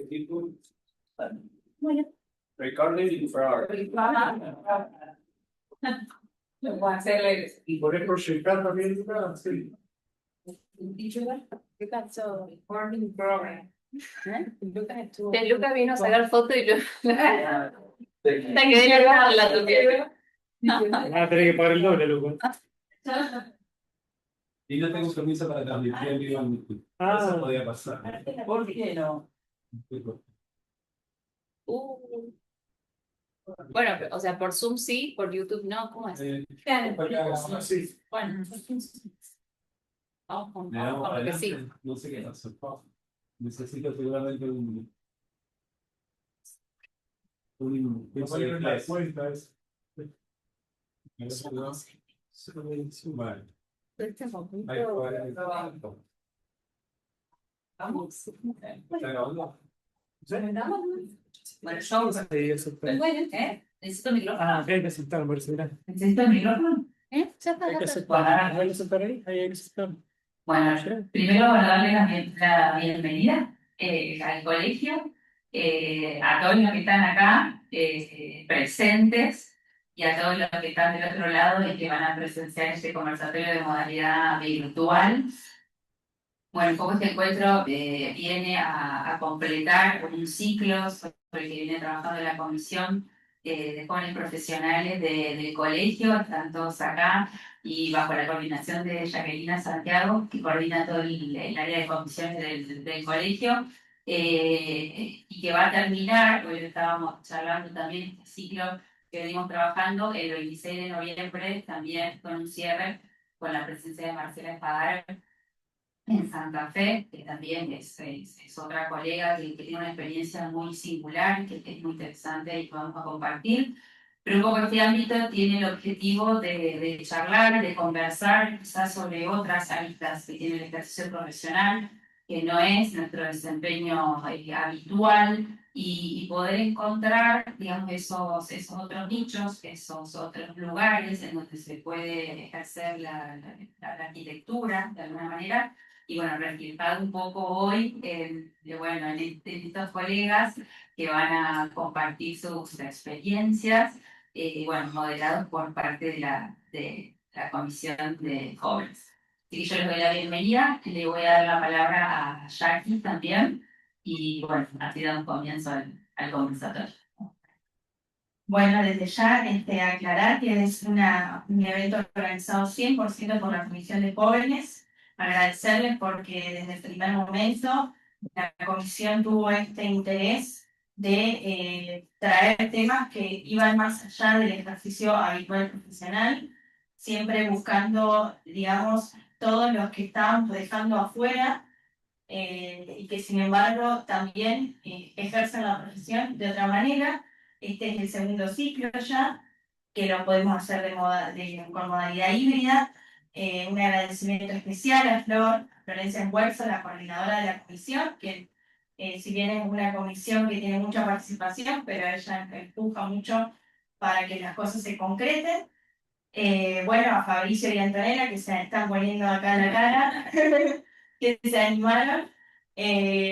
tipo. Bueno. Recording for hours. Voy a hacerle. Y poder proyectar también, sí. ¿Qué pasó? Recording program. Que Luca vino a sacar fotos y yo la Sí. quedé largada la tuya. Ah, tenés que pagar el doble, loco. Y no tengo permiso para transmitir en vivo en YouTube. Ah. Eso podía pasar. ¿Por qué no? Bueno, o sea, por Zoom sí, por YouTube no, ¿cómo es? Claro. Sí. Bueno, Vamos con Le damos lo que sí. adelante. No sé qué hacer. Necesito seguramente un curso de inglés. Vale. Este momento. Ahí fue. vamos. ¿Está grabando? Bueno, yo Sí, eso está. necesito micrófono. Ah, acá hay que sentar, me parece. Mirá. ¿Necesito micrófono? Ya está, Hay ya que está. sentar. Hay que sentar ahí. Ahí hay que sentar. Bueno, primero para darle la bienvenida al colegio, a todos los que están acá presentes y a todos los que están del otro lado y que van a presenciar este conversatorio de modalidad virtual. Bueno, un poco este encuentro viene a completar un ciclo sobre el que viene trabajando la comisión de jóvenes profesionales del colegio, están todos acá y bajo la coordinación de Jacqueline Santiago, que coordina todo el área de comisiones del colegio, y que va a terminar, hoy estábamos charlando también, este ciclo que venimos trabajando el 26 de noviembre, también con un cierre con la presencia de Marcela Espadar en Santa Fe, que también es otra colega que tiene una experiencia muy singular, que es muy interesante y que vamos a compartir. Pero un poco este ámbito tiene el objetivo de charlar, de conversar quizás sobre otras aristas que tiene el ejercicio profesional, que no es nuestro desempeño habitual, y poder encontrar, digamos, esos otros nichos, esos otros lugares en donde se puede ejercer la arquitectura de alguna manera. Y bueno, reflejado un poco hoy bueno, en estos colegas que van a compartir sus experiencias, bueno, moderados por parte de la Comisión de Jóvenes. Así que yo les doy la bienvenida, le voy a dar la palabra a Jackie también, y bueno, así damos comienzo al conversatorio. Bueno, desde ya aclarar que es un evento organizado 100% por la Comisión de Jóvenes. Agradecerles porque desde el primer momento la Comisión tuvo este interés de traer temas que iban más allá del ejercicio habitual profesional, siempre buscando, digamos, todos los que estábamos dejando afuera y que sin embargo también ejercen la profesión de otra manera. Este es el segundo ciclo ya, que lo podemos hacer con modalidad híbrida. Un agradecimiento especial a Florencia Enguerzo, la coordinadora de la comisión, que si bien es una comisión que tiene mucha participación, pero ella empuja mucho para que las cosas se concreten. Bueno, a Fabricio y a Antonella, que se están poniendo acá la cara, que se animaron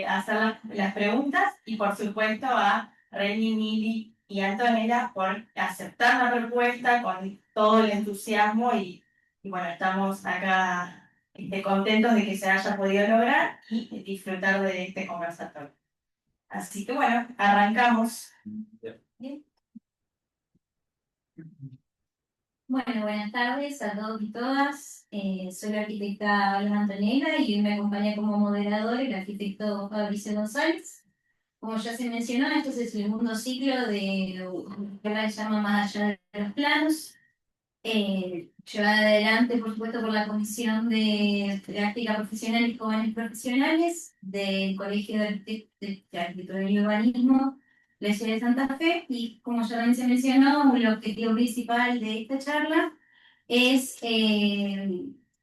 a hacer las preguntas, y por supuesto a Reni, Mili y Antonella por aceptar la propuesta con todo el entusiasmo y bueno, estamos acá contentos de que se haya podido lograr y disfrutar de este conversatorio. Así que bueno, arrancamos. Bien. Bueno, buenas tardes a todos y todas. Soy la arquitecta Alma Antonella y hoy me acompaña como moderador el arquitecto Fabricio González. Como ya se mencionó, este es el segundo ciclo de lo que ahora se llama Más allá de los planos, llevada adelante, por supuesto, por la Comisión de Práctica Profesional y Jóvenes Profesionales del Colegio de Arquitectura y Urbanismo, la ciudad de Santa Fe. Y como ya también se mencionó, el objetivo principal de esta charla es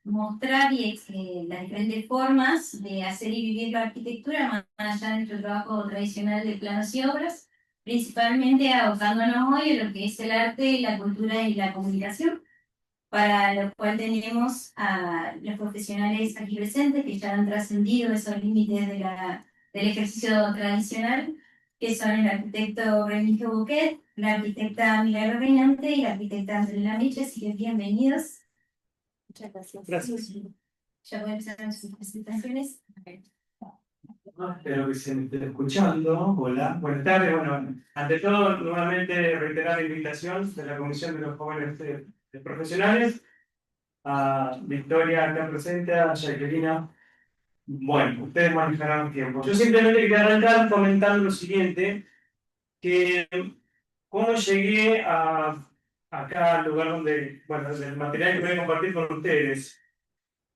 mostrar las diferentes formas de hacer y vivir la arquitectura más allá de nuestro trabajo tradicional de planos y obras, principalmente abocándonos hoy a lo que es el arte, la cultura y la comunicación, para lo cual tenemos a los profesionales aquí presentes que ya han trascendido esos límites de la del ejercicio tradicional, que son el arquitecto Remigio Bouquet, la arquitecta Milagro Reinante y la arquitecta Antonella Miche, así que bienvenidos. Muchas gracias. Gracias. Ya voy a empezar con sus presentaciones. Espero que se me esté escuchando. Hola, buenas tardes. Bueno, ante todo, nuevamente reiterar la invitación de la Comisión de los Jóvenes Profesionales, a Victoria acá presente, a Jacqueline. Bueno, ustedes manejarán el tiempo. Yo simplemente quería arrancar comentando lo siguiente, que cómo llegué acá al lugar donde, bueno, del material que voy a compartir con ustedes.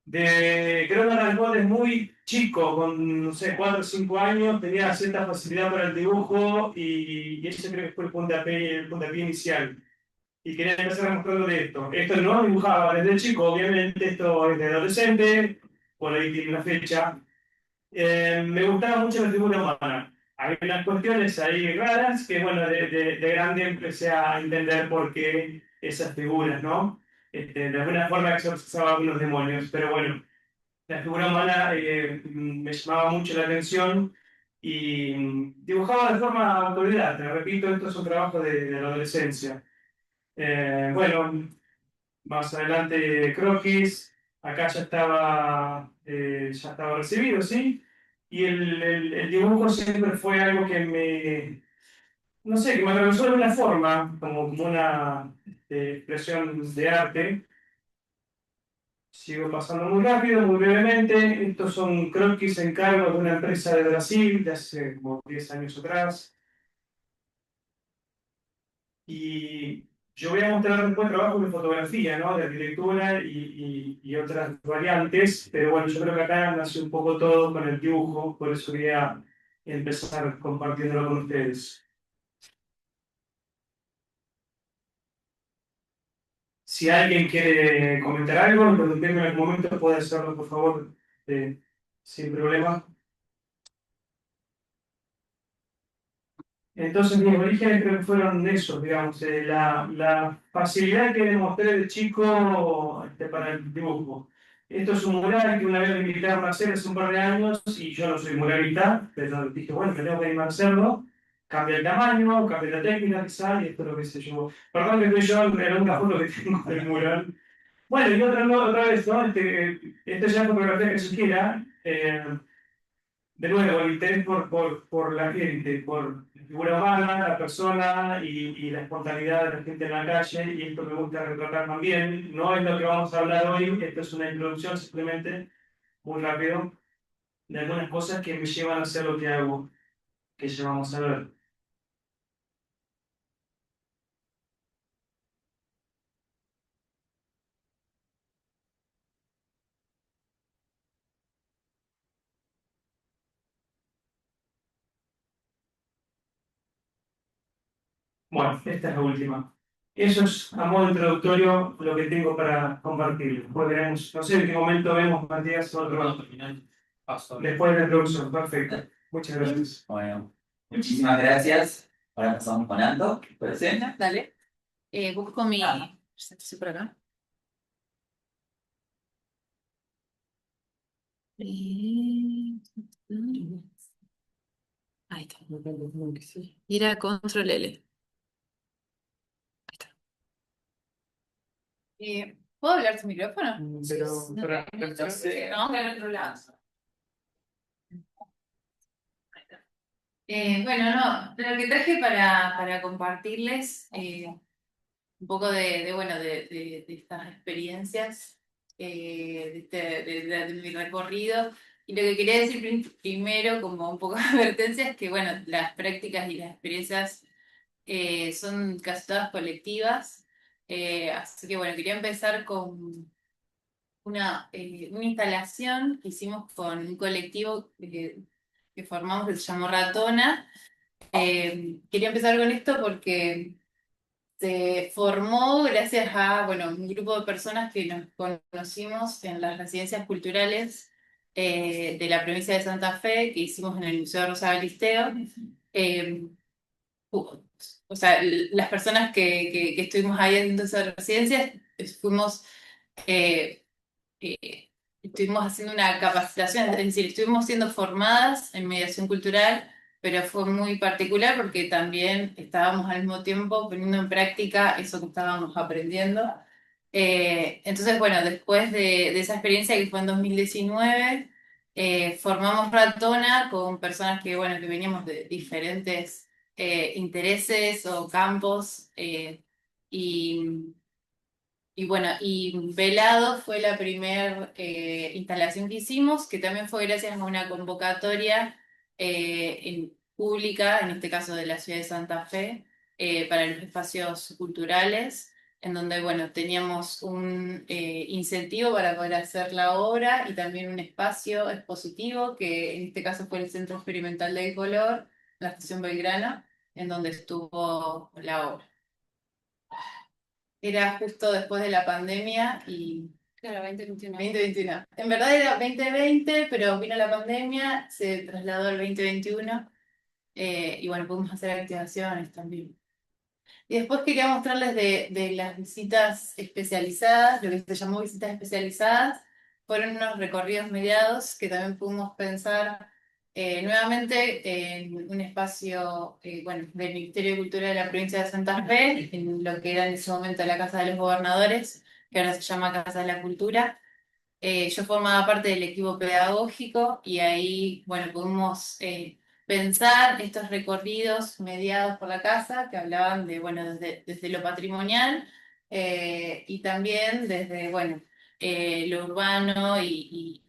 Creo que arrancó desde muy chico, con, no sé, 4 o 5 años, tenía cierta facilidad para el dibujo y ese creo que fue el puntapié inicial. Y quería empezar a mostrarle esto. Esto no dibujaba desde chico, obviamente, esto es de adolescente, por ahí tiene una fecha. Me gustaba mucho la figura humana. Hay unas cuestiones ahí raras que, bueno, de grande empecé a entender por qué esas figuras, ¿no? De alguna forma exorcizaba algunos demonios, pero bueno, la figura humana me llamaba mucho la atención y dibujaba de forma autodidacta. Repito, esto es un trabajo de la adolescencia. Bueno, más adelante croquis, acá ya estaba recibido, ¿sí? Y el dibujo siempre fue algo que no sé, que me atravesó de alguna forma, como una expresión de arte. Sigo pasando muy rápido, muy brevemente. Estos son croquis encargos de una empresa de Brasil de hace como 10 años atrás. Y yo voy a mostrar después trabajos de fotografía, ¿no? De arquitectura y otras variantes, pero bueno, yo creo que acá nace un poco todo con el dibujo, por eso quería empezar compartiéndolo con ustedes. Si alguien quiere comentar algo, interrumpirme en algún momento, puede hacerlo, por favor, sin problema. Entonces, mis orígenes creo que fueron esos, digamos, la facilidad que demostré de chico para el dibujo. Esto es un mural que una vez me invitaron a hacer hace un par de años y yo no soy muralista, pero dije, bueno, me tengo que animar a hacerlo. Cambia el tamaño, cambia la técnica, quizá, y esto es lo que se llevó. Perdón que estoy yo en la única foto que tengo del mural. Bueno, y otra vez, ¿no? Esto ya es fotografía que se quiera. De nuevo, el interés por la gente, por la figura humana, la persona y la espontaneidad de la gente en la calle, y esto me gusta retratar también. No es lo que vamos a hablar hoy, esto es una introducción simplemente, muy rápido, de algunas cosas que me llevan a hacer lo que hago, que ya vamos a ver. Bueno, esta es la última. Eso es, a modo introductorio, lo que tengo para compartir. Después no sé en qué momento vemos, Matías, otro. Después de la introducción, perfecto. Muchas gracias. Bueno, muchísimas gracias. Ahora pasamos con Anto. ¿Puede ser? Dale. Busco mi presentación por acá. Ahí está. Ir a control L. Ahí está. ¿Puedo hablar tu micrófono? Pero, para, No sé, vamos a ver otro lado. Bueno, no, lo que traje para compartirles un poco bueno, de estas experiencias, de mi recorrido. Y lo que quería decir primero, como un poco de advertencia, es que bueno, las prácticas y las experiencias son casi todas colectivas. Así que bueno, quería empezar con una instalación que hicimos con un colectivo que formamos que se llamó Ratona. Quería empezar con esto porque se formó gracias a, bueno, un grupo de personas que nos conocimos en las residencias culturales de la provincia de Santa Fe, que hicimos en el Museo de Rosa Galisteo. O sea, las personas que estuvimos ahí en esas residencias fuimos eh, estuvimos haciendo una capacitación, es decir, estuvimos siendo formadas en mediación cultural, pero fue muy particular porque también estábamos al mismo tiempo poniendo en práctica eso que estábamos aprendiendo. Entonces, bueno, después de esa experiencia que fue en 2019, formamos Ratona con personas que, bueno, que veníamos de diferentes intereses o campos. Y y bueno, y Velado fue la primera instalación que hicimos, que también fue gracias a una convocatoria pública, en este caso de la ciudad de Santa Fe, para los espacios culturales, en donde, bueno, teníamos un incentivo para poder hacer la obra y también un espacio expositivo, que en este caso fue el Centro Experimental del Color, la Estación Belgrano, en donde estuvo la obra. Era justo después de la pandemia y... Claro, 2021. 2021. En verdad era 2020, pero vino la pandemia, se trasladó al 2021 y bueno, pudimos hacer activaciones también. Y después quería mostrarles de las visitas especializadas, lo que se llamó visitas especializadas, fueron unos recorridos mediados que también pudimos pensar nuevamente en un espacio bueno, del Ministerio de Cultura de la provincia de Santa Fe, en lo que era en ese momento la Casa de los Gobernadores, que ahora se llama Casa de la Cultura. Yo formaba parte del equipo pedagógico y ahí, bueno, pudimos pensar estos recorridos mediados por la casa que hablaban de, bueno, desde lo patrimonial y también desde, bueno, lo urbano y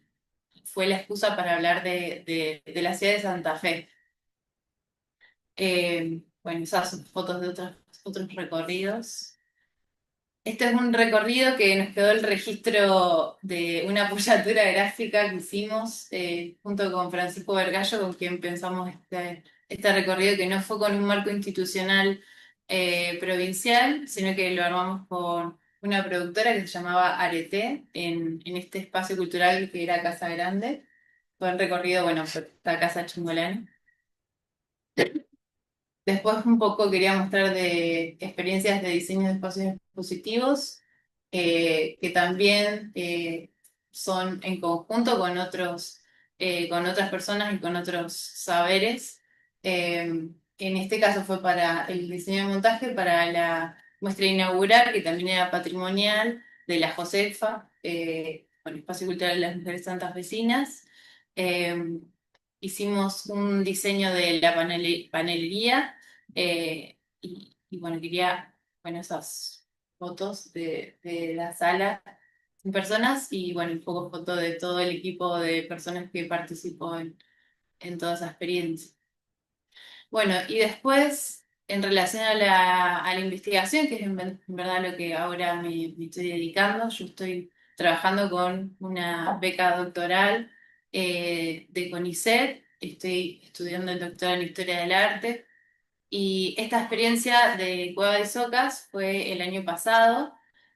fue la excusa para hablar de la ciudad de Santa Fe. Bueno, esas son fotos de otros recorridos. Este es un recorrido que nos quedó el registro de una apoyatura gráfica que hicimos junto con Francisco Vergallo, con quien pensamos este recorrido, que no fue con un marco institucional provincial, sino que lo armamos con una productora que se llamaba Arete, en este espacio cultural que era Casa Grande. Fue un recorrido, bueno, por esta Casa Chingolani. Después un poco quería mostrar de experiencias de diseño de espacios expositivos, que también son en conjunto con otras personas y con otros saberes. En este caso fue para el diseño de montaje, para la muestra inaugural, que también era patrimonial, de la Josefa, con el Espacio Cultural de las Mujeres Santafesinas. Eh, Hicimos un diseño de la panelería y bueno, quería, bueno, esas fotos de la sala en personas y bueno, un poco foto de todo el equipo de personas que participó en toda esa experiencia. Bueno, y después, en relación a la investigación, que es en verdad lo que ahora me estoy dedicando, yo estoy trabajando con una beca doctoral de CONICET, estoy estudiando el doctorado en Historia del Arte, y esta experiencia de Cueva de Socas fue el año pasado,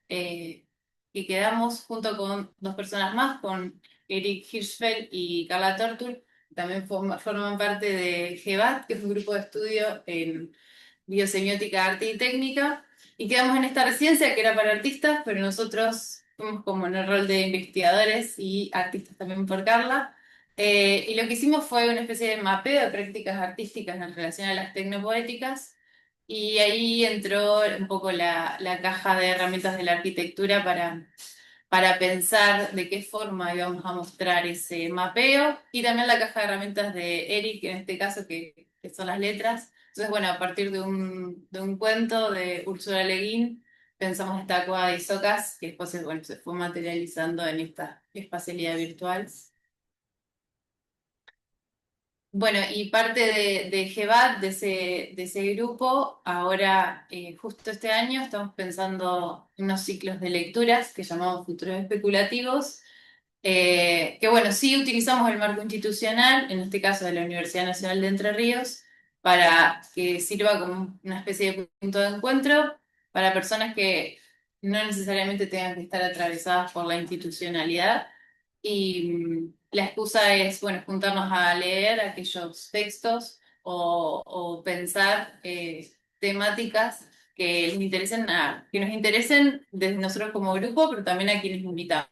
y quedamos junto con dos personas más, con Eric Hirschfeld y Carla Tortul, también forman parte de GEBAT, que es un grupo de estudio en biosemiótica, arte y técnica, y quedamos en esta residencia que era para artistas, pero nosotros fuimos como en el rol de investigadores y artistas también por Carla. Y lo que hicimos fue una especie de mapeo de prácticas artísticas en relación a las tecnopoéticas, y ahí entró un poco la caja de herramientas de la arquitectura para pensar de qué forma íbamos a mostrar ese mapeo, y también la caja de herramientas de Eric, en este caso, que son las letras. Entonces, bueno, a partir de un cuento de Úrsula Le Guin, pensamos esta cueva de Isocas, que después bueno, se fue materializando en esta espacialidad virtual. Bueno, y parte de GEBAT, de ese grupo, ahora, justo este año, estamos pensando en unos ciclos de lecturas que llamamos Futuros Especulativos, que bueno, sí utilizamos el marco institucional, en este caso de la Universidad Nacional de Entre Ríos, para que sirva como una especie de punto de encuentro para personas que no necesariamente tengan que estar atravesadas por la institucionalidad. Y la excusa es, bueno, juntarnos a leer aquellos textos o pensar temáticas que nos interesen desde nosotros como grupo, pero también a quienes invitamos.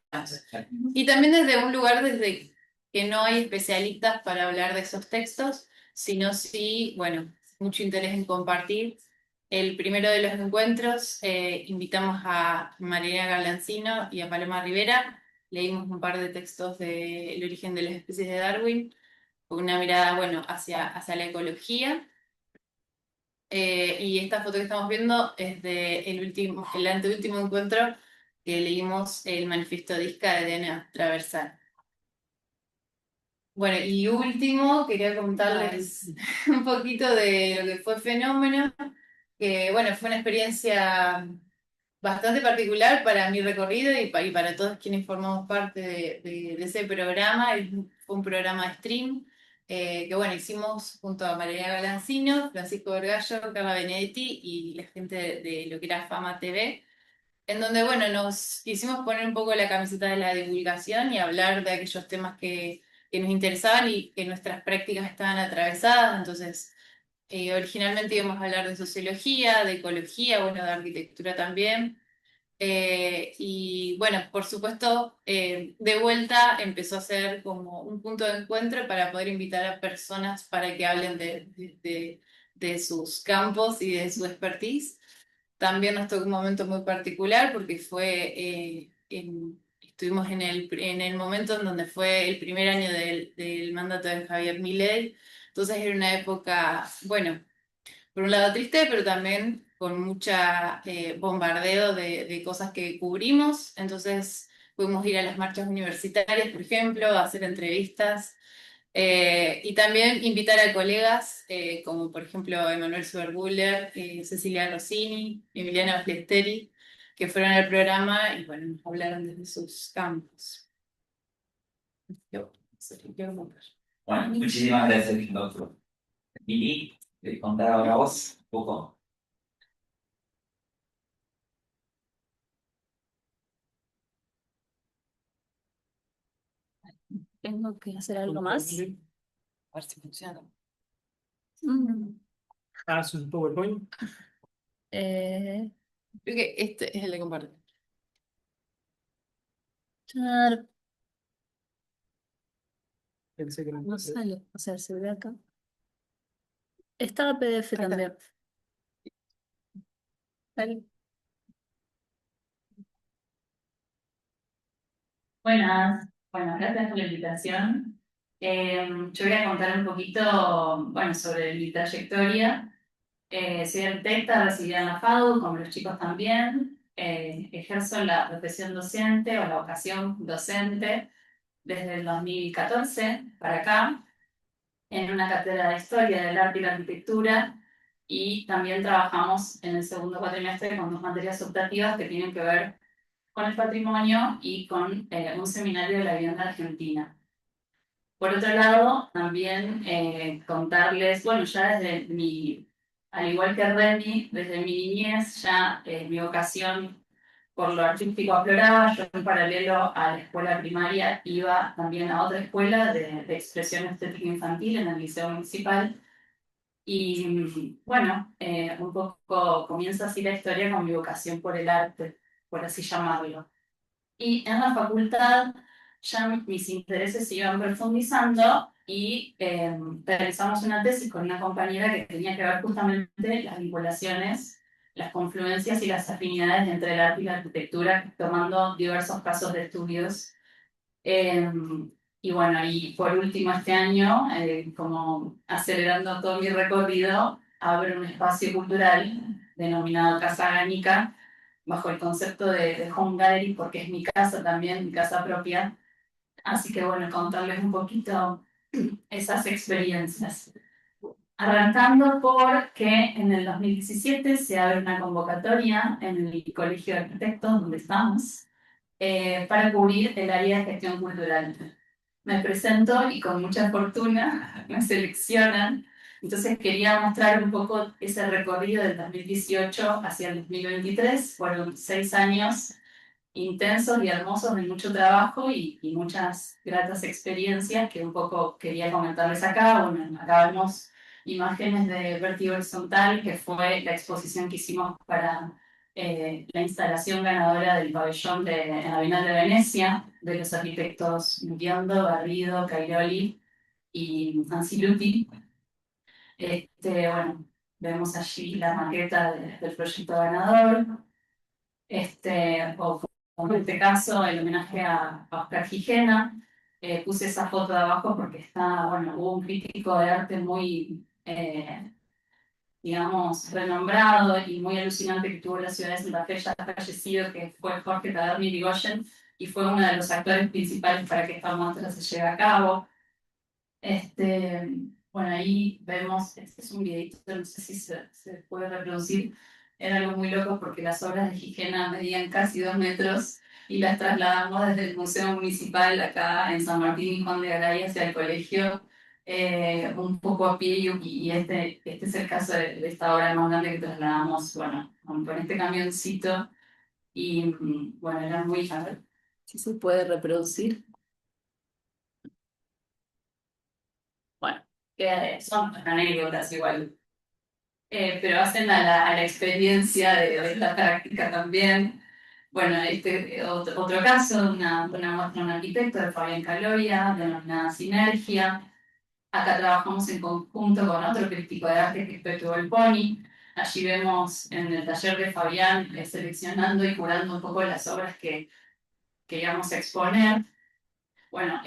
Y también desde un lugar desde que no hay especialistas para hablar de esos textos, sino sí, bueno, mucho interés en compartir. El primero de los encuentros invitamos a Mariana Galancino y a Paloma Rivera. Leímos un par de textos de El origen de las especies de Darwin, con una mirada, bueno, hacia la ecología. Y esta foto que estamos viendo es de el anteúltimo encuentro que leímos el manifiesto Disca de Diana Traversal. Bueno, y último, quería contarles un poquito de lo que fue Fenómeno, que bueno, fue una experiencia bastante particular para mi recorrido y para todos quienes formamos parte de ese programa. Fue un programa de stream que bueno, hicimos junto a María Galancino, Francisco Vergallo, Carla Benedetti y la gente de lo que era Fama TV, en donde bueno, nos quisimos poner un poco la camiseta de la divulgación y hablar de aquellos temas que nos interesaban y que nuestras prácticas estaban atravesadas. Entonces, originalmente íbamos a hablar de sociología, de ecología, bueno, de arquitectura también. Y bueno, por supuesto, de vuelta empezó a ser como un punto de encuentro para poder invitar a personas para que hablen de sus campos y de su expertise. También nos tocó un momento muy particular porque estuvimos en el momento en donde fue el primer año del mandato de Javier Milei. Entonces era una época, bueno, por un lado triste, pero también con mucha bombardeo de cosas que cubrimos. Entonces pudimos ir a las marchas universitarias, por ejemplo, a hacer entrevistas y también invitar a colegas como por ejemplo Emanuel Superbuller, Cecilia Rossini, Emiliana Flesteri, que fueron al programa y bueno, nos hablaron desde sus campos. Bueno, muchísimas gracias, doctor. Mili, ¿querés contar ahora vos un poco? Tengo que hacer algo más. A ver si funciona. Mm, Ah, su PowerPoint. eh, Creo que este es el de compartir. claro, Pensé que no sale, o sea, se ve acá. Estaba PDF también. Sale. Buenas, bueno, gracias por la invitación. Yo voy a contar un poquito, bueno, sobre mi trayectoria. Soy arquitecta, recibida en la FADU, como los chicos también. Ejerzo la profesión docente o la vocación docente desde el 2014 para acá, en una cátedra de Historia del Arte y la Arquitectura, y también trabajamos en el segundo cuatrimestre con dos materias optativas que tienen que ver con el patrimonio y con un seminario de la vivienda argentina. Por otro lado, también contarles, bueno, ya desde al igual que Remy, desde mi niñez ya mi vocación por lo artístico afloraba. Yo en paralelo a la escuela primaria iba también a otra escuela de expresión estética infantil en el Liceo Municipal. Y bueno, un poco comienza así la historia con mi vocación por el arte, por así llamarlo. Y en la facultad ya mis intereses se iban profundizando y realizamos una tesis con una compañera que tenía que ver justamente las vinculaciones, las confluencias y las afinidades entre el arte y la arquitectura, tomando diversos casos de estudios. Eh, y bueno, y por último este año, como acelerando todo mi recorrido, abro un espacio cultural denominado Casa Gánica, bajo el concepto de home gallery, porque es mi casa también, mi casa propia. Así que bueno, contarles un poquito esas experiencias. Arrancando porque en el 2017 se abre una convocatoria en el Colegio de Arquitectos, donde estamos, para cubrir el área de gestión cultural. Me presento y con mucha fortuna me seleccionan. Entonces quería mostrar un poco ese recorrido del 2018 hacia el 2023. Fueron 6 años intensos y hermosos de mucho trabajo y muchas gratas experiencias que un poco quería comentarles acá. Bueno, acá vemos imágenes de Vértigo Horizontal, que fue la exposición que hicimos para la instalación ganadora del pabellón en la Bienal de Venecia, de los arquitectos Biondo, Garrido, Cairoli y Anziluti. Bueno, vemos allí la maqueta del proyecto ganador. O como en este caso, el homenaje a Oscar Gijena. Puse esa foto de abajo porque hubo un crítico de arte muy, digamos, renombrado y muy alucinante que tuvo la ciudad de Santa Fe, ya fallecido, que fue Jorge Taberni Irigoyen, y fue uno de los actores principales para que esta muestra se lleve a cabo. Bueno, ahí vemos, este es un videito, no sé si se puede reproducir, era algo muy loco porque las obras de Gijena medían casi 2 metros y las trasladamos desde el Museo Municipal acá en San Martín y Juan de Garay hacia el colegio, un poco a pie y este es el caso de esta obra más grande que trasladamos, bueno, con este camioncito y bueno, era muy, a ver si se puede reproducir. Bueno, que son anécdotas igual, pero hacen a la experiencia de esta práctica también. Bueno, otro caso, una muestra de un arquitecto de Fabián Caloya, denominada Sinergia. Acá trabajamos en conjunto con otro crítico de arte que es Pepe Volponi. Allí vemos en el taller de Fabián seleccionando y curando un poco las obras que íbamos a exponer. Bueno,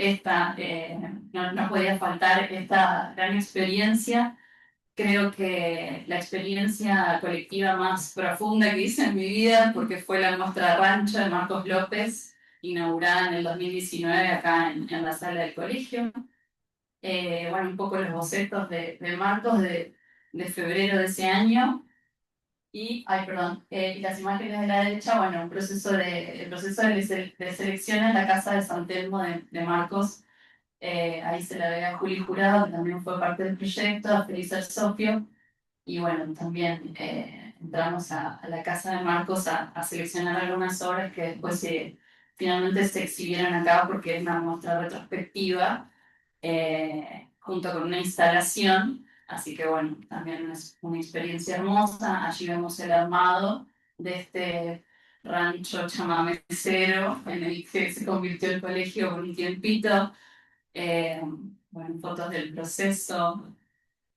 no podía faltar esta gran experiencia. Creo que la experiencia colectiva más profunda que hice en mi vida, porque fue la muestra Rancho de Marcos López, inaugurada en el 2019 acá en la sala del colegio. Bueno, un poco los bocetos de Marcos de febrero de ese año. Y, las imágenes de la derecha, bueno, el proceso de selección en la casa de San Telmo de Marcos. Ahí se la ve a Juli Jurado, que también fue parte del proyecto, a Felisa Sofio. Y bueno, también entramos a la casa de Marcos a seleccionar algunas obras que después finalmente se exhibieron acá porque es una muestra retrospectiva junto con una instalación. Así que bueno, también es una experiencia hermosa. Allí vemos el armado de este rancho chamamecero en el que se convirtió el colegio por un tiempito. Bueno, fotos del proceso,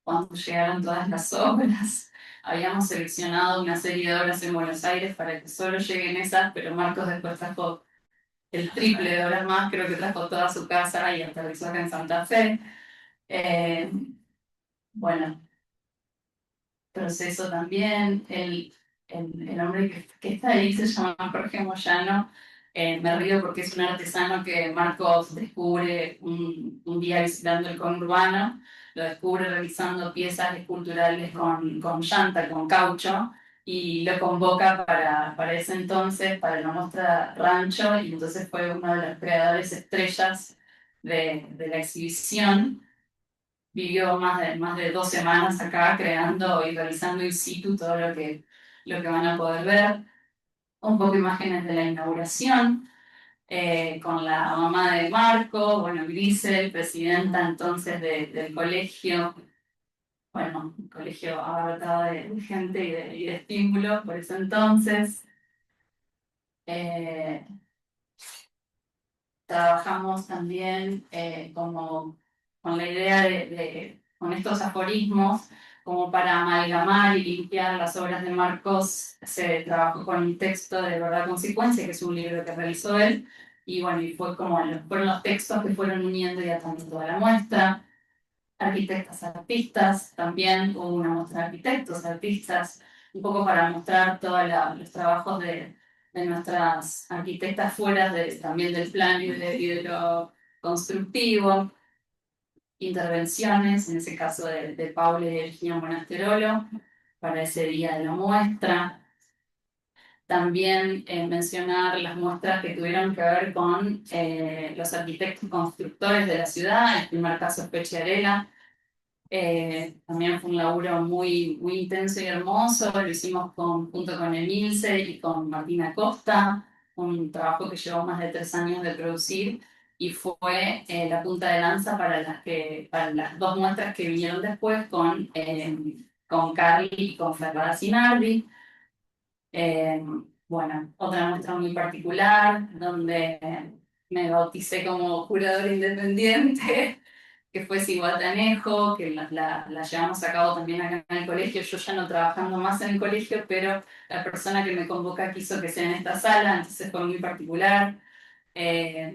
cuando llegaron todas las obras. Habíamos seleccionado una serie de obras en Buenos Aires para que solo lleguen esas, pero Marcos después trajo el triple de obras más, creo que trajo toda su casa y aterrizó acá en Santa Fe. Bueno, proceso también, el hombre que está ahí se llama Jorge Moyano. Me río porque es un artesano que Marcos descubre un día visitando el conurbano, lo descubre realizando piezas esculturales con llanta, con caucho, y lo convoca para ese entonces, para la muestra Rancho, y entonces fue uno de los creadores estrellas de la exhibición. Vivió más de 2 semanas acá creando y realizando in situ todo lo que van a poder ver. Un poco imágenes de la inauguración, con la mamá de Marco, bueno, Grisel, presidenta entonces del colegio. Bueno, un colegio abarrotado de gente y de estímulos por ese entonces. Trabajamos también con la idea con estos aforismos, como para amalgamar y limpiar las obras de Marcos. Se trabajó con un texto de Verdad Consecuencia, que es un libro que realizó él, y bueno, fueron los textos que fueron uniendo y atando toda la muestra. Arquitectas, artistas, también hubo una muestra de arquitectos, artistas, un poco para mostrar todos los trabajos de nuestras arquitectas fuera también del plano y de lo constructivo. Intervenciones, en ese caso de Paula y de Virginia Monasterolo, para ese día de la muestra. También mencionar las muestras que tuvieron que ver con los arquitectos constructores de la ciudad. El primer caso es Pechiarela. También fue un laburo muy, muy intenso y hermoso. Lo hicimos junto con Emilce y con Martina Costa, un trabajo que llevó más de 3 años de producir y fue la punta de lanza para las dos muestras que vinieron después con Carly y con Ferrara Sinardi. Bueno, otra muestra muy particular, donde me bauticé como curadora independiente, que fue Ciguatanejo, que la llevamos a cabo también acá en el colegio, yo ya no trabajando más en el colegio, pero la persona que me convoca quiso que sea en esta sala, entonces fue muy particular. Eh,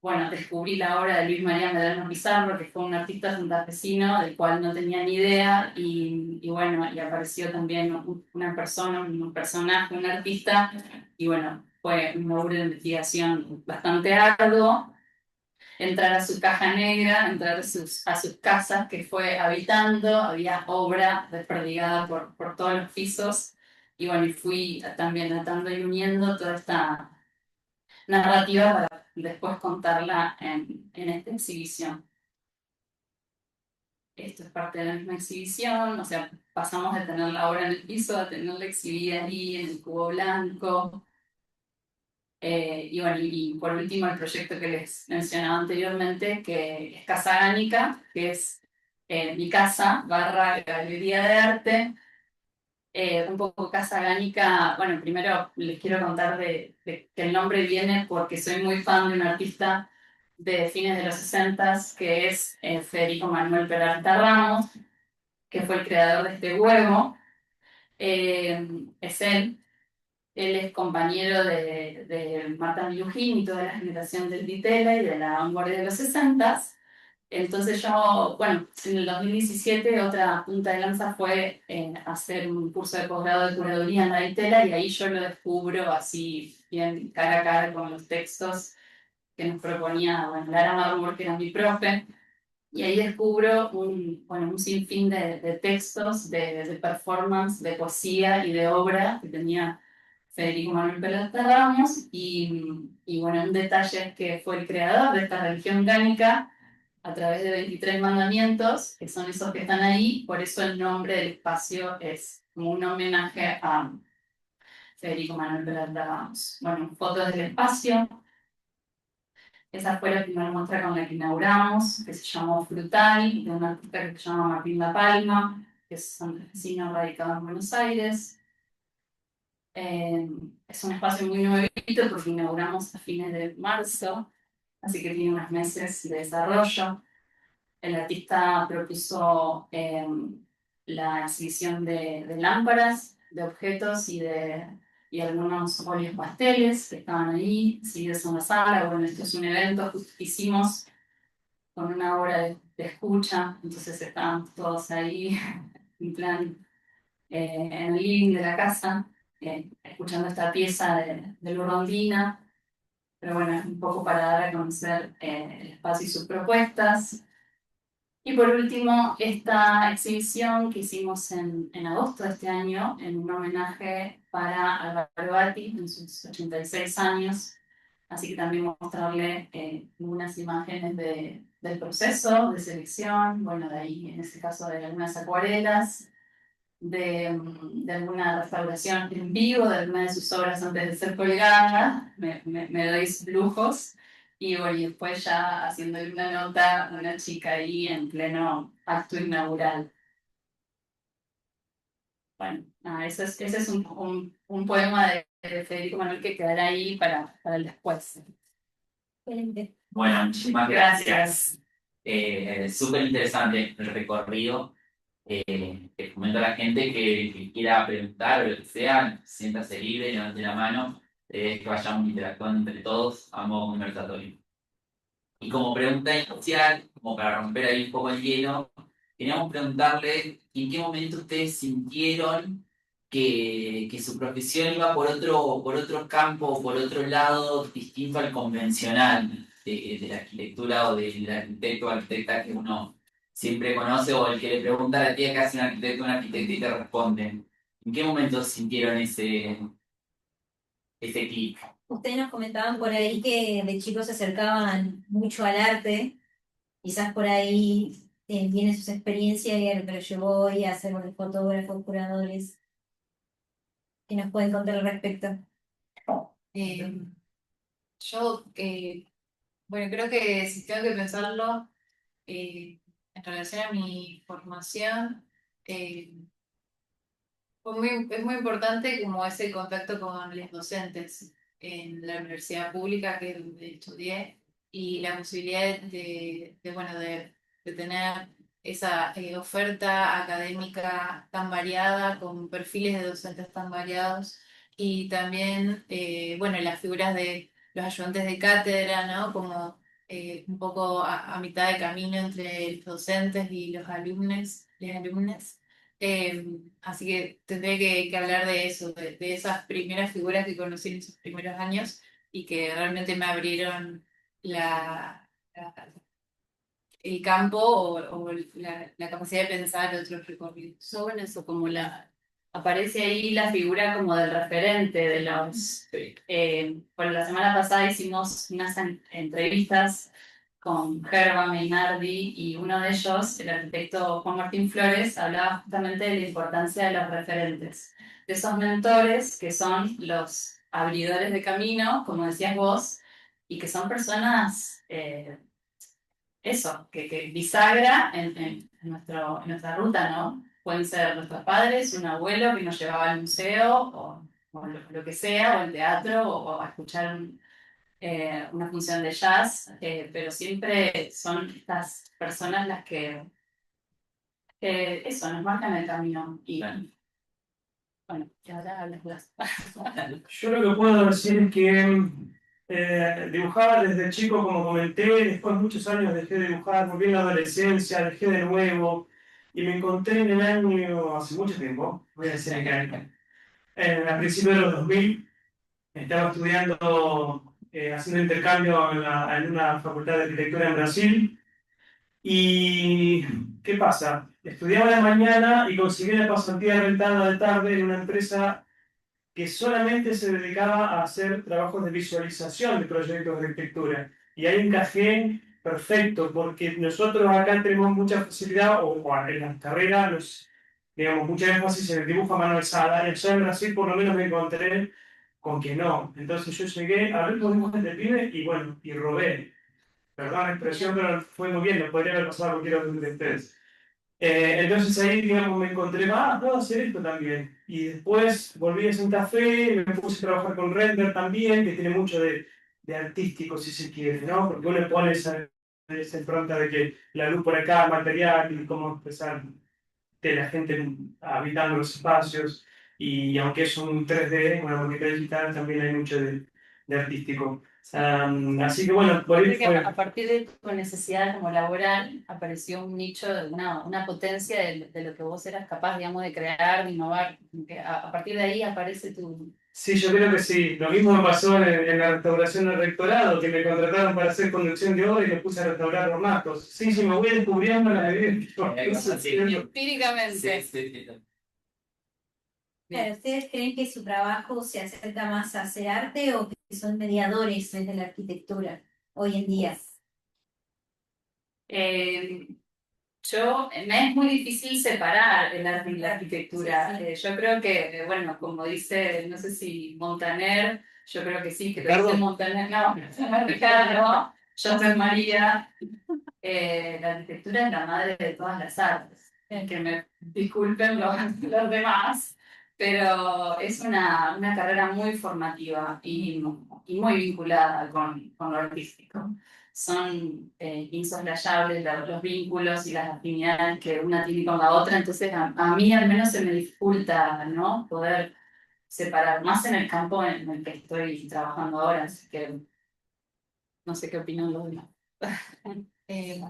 bueno, descubrí la obra de Luis María Medrano Pizarro, que fue un artista santafesino del cual no tenía ni idea, y bueno, y apareció también una persona, un personaje, un artista, y bueno, fue una obra de investigación bastante arduo. Entrar a su caja negra, entrar a sus casas que fue habitando, había obra desperdigada por todos los pisos, y bueno, y fui también atando y uniendo toda esta narrativa para después contarla en esta exhibición. Esto es parte de la misma exhibición, o sea, pasamos de tener la obra en el piso a tenerla exhibida ahí en el cubo blanco. Y bueno, y por último el proyecto que les mencionaba anteriormente, que es Casa Gánica, que es mi casa barra galería de arte. Un poco Casa Gánica, bueno, primero les quiero contar de que el nombre viene porque soy muy fan de un artista de fines de los 60 que es Federico Manuel Peralta Ramos, que fue el creador de este huevo. Es él es compañero de Marta Minujín y toda la generación del Ditela y de la vanguardia de los 60. Entonces yo, bueno, en el 2017 otra punta de lanza fue hacer un curso de posgrado de curaduría en la Ditela, y ahí yo lo descubro así bien cara a cara con los textos que nos proponía, bueno, Lara Marmor, que era mi profe, y ahí descubro bueno, un sinfín de textos, de performance, de poesía y de obra que tenía Federico Manuel Peralta Ramos, y bueno, un detalle es que fue el creador de esta religión gánica a través de 23 mandamientos, que son esos que están ahí, por eso el nombre del espacio es como un homenaje a Federico Manuel Peralta Ramos. Bueno, fotos del espacio. Esa fue la primera muestra con la que inauguramos, que se llamó Frutal, de un artista que se llama Martín La Palma, que es santafesino radicado en Buenos Aires. Es un espacio muy nuevito porque inauguramos a fines de marzo, así que tiene unos meses de desarrollo. El artista propuso la exhibición de lámparas, de objetos y algunos óleos pasteles que estaban ahí, exhibidos en la sala. Bueno, esto es un evento que hicimos con una hora de escucha, entonces estaban todos ahí, en plan, en el living de la casa, escuchando esta pieza de Rondina. Pero bueno, es un poco para dar a conocer el espacio y sus propuestas. Y por último, esta exhibición que hicimos en agosto de este año, en un homenaje para Álvaro Bati en sus 86 años. Así que también mostrarle algunas imágenes del proceso de selección, bueno, de ahí en este caso de algunas acuarelas, de alguna restauración en vivo de alguna de sus obras antes de ser colgada, me doy lujos. Y bueno, y después ya haciéndole una nota a una chica ahí en pleno acto inaugural. Bueno, nada, ese es un poema de Federico Manuel que quedará ahí para el después. Excelente. Bueno, muchísimas gracias. Súper interesante el recorrido. Les comento a la gente que quiera preguntar o lo que sea, siéntase libre, levante la mano, que vayamos interactuando entre todos a modo conversatorio. Y como pregunta inicial, como para romper ahí un poco el hielo, queríamos preguntarle en qué momento ustedes sintieron que su profesión iba por otro campo, por otro lado distinto al convencional de la arquitectura o del arquitecto o arquitecta que uno siempre conoce, o el que le pregunta a la tía que hace un arquitecto o un arquitecta y te responde. ¿En qué momento sintieron ese clic? Ustedes nos comentaban por ahí que de chicos se acercaban mucho al arte, quizás por ahí tienen sus experiencias, pero yo voy a ser fotógrafos, curadores, ¿qué nos pueden contar al respecto? Yo Bueno, creo que si tengo que pensarlo en relación a mi formación, eh, es muy importante como ese contacto con los docentes en la universidad pública que donde estudié y la posibilidad bueno, de tener esa oferta académica tan variada, con perfiles de docentes tan variados y también, bueno, las figuras de los ayudantes de cátedra, ¿no? Como un poco a mitad de camino entre los docentes y los alumnos, las alumnas. Así que tendré que hablar de eso, de esas primeras figuras que conocí en esos primeros años y que realmente me abrieron la- el campo o la capacidad de pensar otros recorridos. No, bueno, eso como aparece ahí la figura como del referente de los. Sí. Bueno, la semana pasada hicimos unas entrevistas con Gerba Meinardi y uno de ellos, el arquitecto Juan Martín Flores, hablaba justamente de la importancia de los referentes, de esos mentores que son los abridores de camino, como decías vos, y que son personas, eso, que bisagra en nuestra ruta, ¿no? Pueden ser nuestros padres, un abuelo que nos llevaba al museo, o lo que sea, o al teatro, o a escuchar una función de jazz, pero siempre son estas personas las que eso, nos marcan el camino. Y Claro. bueno, y ahora hablas vos. Yo lo que puedo decir es que dibujaba desde chico, como comenté, después de muchos años dejé de dibujar, volví en la adolescencia, dejé de nuevo, y me encontré en el año, hace mucho tiempo, voy a decir en qué año, a principios de los 2000, estaba estudiando, haciendo intercambio en una facultad de arquitectura en Brasil, y ¿qué pasa? Estudiaba de mañana y conseguí una pasantía rentada de tarde en una empresa que solamente se dedicaba a hacer trabajos de visualización de proyectos de arquitectura. Y ahí encajé perfecto, porque nosotros acá tenemos mucha facilidad, o en las carreras, digamos, mucha énfasis en el dibujo a mano alzada. Y allá en Brasil por lo menos me encontré con que no. Entonces yo llegué a ver los dibujos de pibe y bueno, y robé. Perdón la expresión, pero fue muy bien, lo podría haber pasado a cualquiera de ustedes. Entonces ahí, digamos, me encontré, puedo hacer esto también. Y después volví a Santa Fe, me puse a trabajar con render también, que tiene mucho de artístico, si se quiere, ¿no? Porque uno le pone esa impronta de que la luz por acá, material, y cómo expresar de la gente habitando los espacios. Y aunque es un 3D, una maqueta digital, también hay mucho de artístico. Así que bueno, por ahí Creo que fue. a partir de tu necesidad como laboral apareció un nicho, una potencia de lo que vos eras capaz, digamos, de crear, de innovar. Que a partir de ahí aparece tu. Sí, yo creo que sí. Lo mismo me pasó en la restauración del rectorado, que me contrataron para hacer conducción de obra y me puse a restaurar ornatos. Sí, sí, me voy descubriendo la vida. Sí. Empíricamente. Sí. Claro, ¿ustedes creen que su trabajo se acerca más a hacer arte o que son mediadores de la arquitectura hoy en día? Me es muy difícil separar el arte y la arquitectura. Sí. Yo creo que, bueno, como dice, no sé si Montaner, yo creo que sí, que lo Ricardo. dice Montaner, no, Ricardo, yo soy María. La arquitectura es la madre de todas las artes. Que me disculpen los demás, pero es una carrera muy formativa y muy vinculada con lo artístico. Son insoslayables los vínculos y las afinidades que una tiene con la otra, entonces a mí al menos se me dificulta, ¿no? Poder separar, más en el campo en el que estoy trabajando ahora, así que no sé qué opinan los demás. Eh,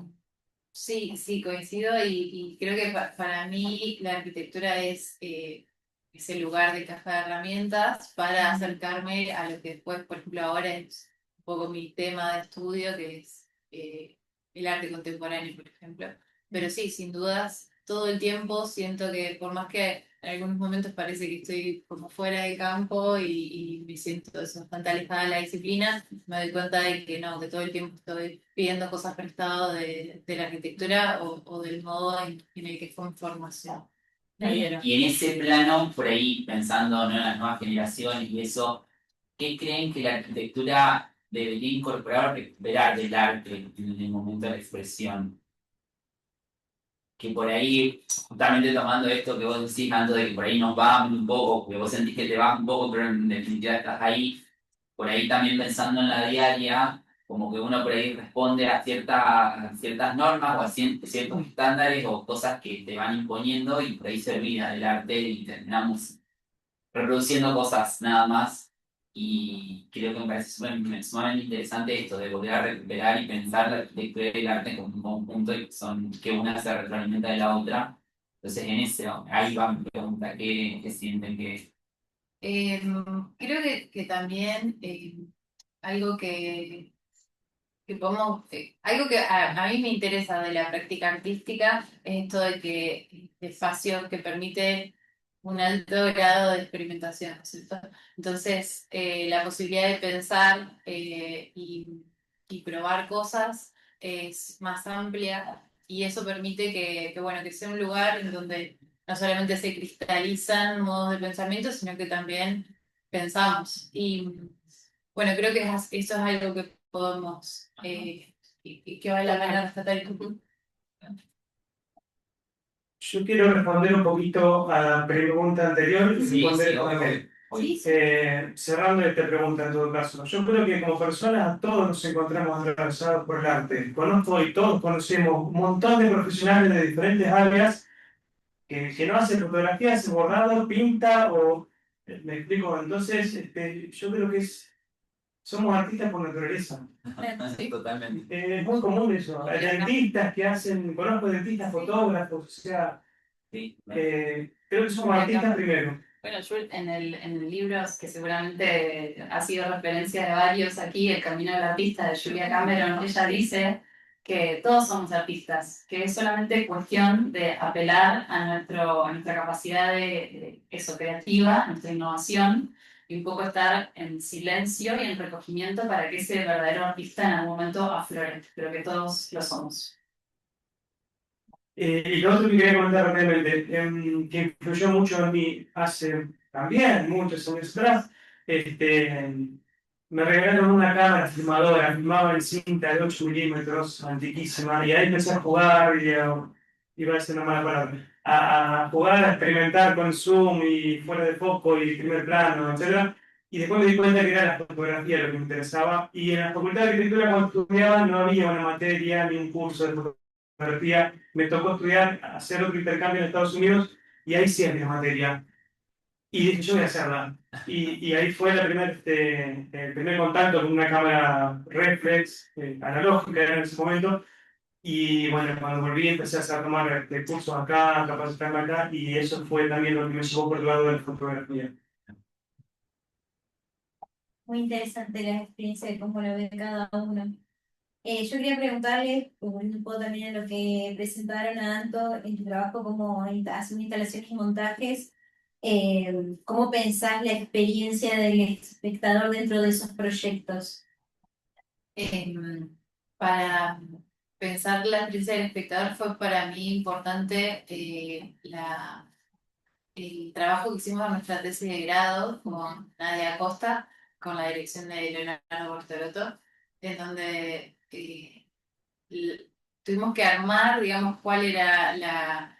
sí, sí, coincido y creo que para mí la arquitectura es ese lugar de caja de herramientas para acercarme a lo que después, por ejemplo, ahora es un poco mi tema de estudio, que es el arte contemporáneo, por ejemplo. Pero sí, sin dudas, todo el tiempo siento que por más que en algunos momentos parece que estoy como fuera de campo y me siento eso, bastante alejada de la disciplina, me doy cuenta de que no, que todo el tiempo estoy pidiendo cosas prestadas de la arquitectura o del modo en el que fue mi formación. Y en ese plano, por ahí pensando, ¿no?, en las nuevas generaciones y eso, ¿qué creen que la arquitectura debería incorporar o recuperar del arte en el momento de la expresión. Que por ahí, justamente tomando esto que vos decís, Anto, de que por ahí nos vamos un poco, que vos sentís que te vas un poco, pero en definitiva estás ahí, por ahí también pensando en la diaria, como que uno por ahí responde a ciertas normas o a ciertos estándares o cosas que te van imponiendo y por ahí se olvida del arte y terminamos reproduciendo cosas nada más. Y creo que me parece sumamente interesante esto de volver a recuperar y pensar la arquitectura y el arte como un conjunto y que una se retroalimenta de la otra. Entonces, ahí va mi pregunta: ¿qué sienten que Creo que también algo que podemos, algo que a mí me interesa de la práctica artística es esto de que este espacio que permite un alto grado de experimentación, ¿no es cierto? Entonces, la posibilidad de pensar y probar cosas es más amplia y eso permite bueno, que sea un lugar en donde no solamente se cristalizan modos de pensamiento, sino que también pensamos. Y bueno, creo que eso es algo que podemos y que vale la pena rescatar. Yo quiero responder un poquito a la pregunta anterior y Sí, responder obvio. cerrando esta pregunta en todo caso. Yo creo que como personas todos nos encontramos atravesados por el arte. Conozco y todos conocemos un montón de profesionales de diferentes áreas que no hacen fotografía, hace bordado, pinta o... Me explico, entonces yo creo que somos artistas por naturaleza. Totalmente. Es muy común eso. Hay dentistas que hacen, conozco dentistas, fotógrafos, o sea, Sí, creo que somos artistas primero. Bueno, yo en el libro, que seguramente ha sido referencia de varios aquí, El camino del artista de Julia Cameron, ella dice que todos somos artistas, que es solamente cuestión de apelar a nuestra capacidad de eso, creativa, nuestra innovación, y un poco estar en silencio y en recogimiento para que ese verdadero artista en algún momento aflore. Creo que todos lo somos. Y lo otro que quería comentar rápidamente, que influyó mucho en mí hace también muchos años atrás, me regalaron una cámara filmadora, filmaba en cinta de 8 milímetros, antiquísima, y ahí empecé a jugar, iba a decir una mala palabra, a jugar, a experimentar con zoom y fuera de foco y primer plano, etcétera. Y después me di cuenta que era la fotografía lo que me interesaba. Y en la Facultad de Arquitectura, cuando estudiaba, no había una materia ni un curso de fotografía. Me tocó estudiar, hacer otro intercambio en Estados Unidos y ahí sí había materia. Y dije, yo voy a hacerla. Y ahí fue el primer contacto con una cámara reflex, analógica en ese momento. Y bueno, cuando volví empecé a tomar cursos acá, capacitarme acá, y eso fue también lo que me llevó por el lado de la fotografía. Muy interesante la experiencia de cómo lo ve cada uno. Yo quería preguntarle, volviendo un poco también a lo que presentaron a Anto en tu trabajo como haciendo instalaciones y montajes, ¿cómo pensás la experiencia del espectador dentro de esos proyectos? Para pensar la experiencia del espectador fue para mí importante el trabajo que hicimos en nuestra tesis de grado con Nadia Acosta, con la dirección de Leonardo Bortolotto, en donde tuvimos que armar, digamos, cuál era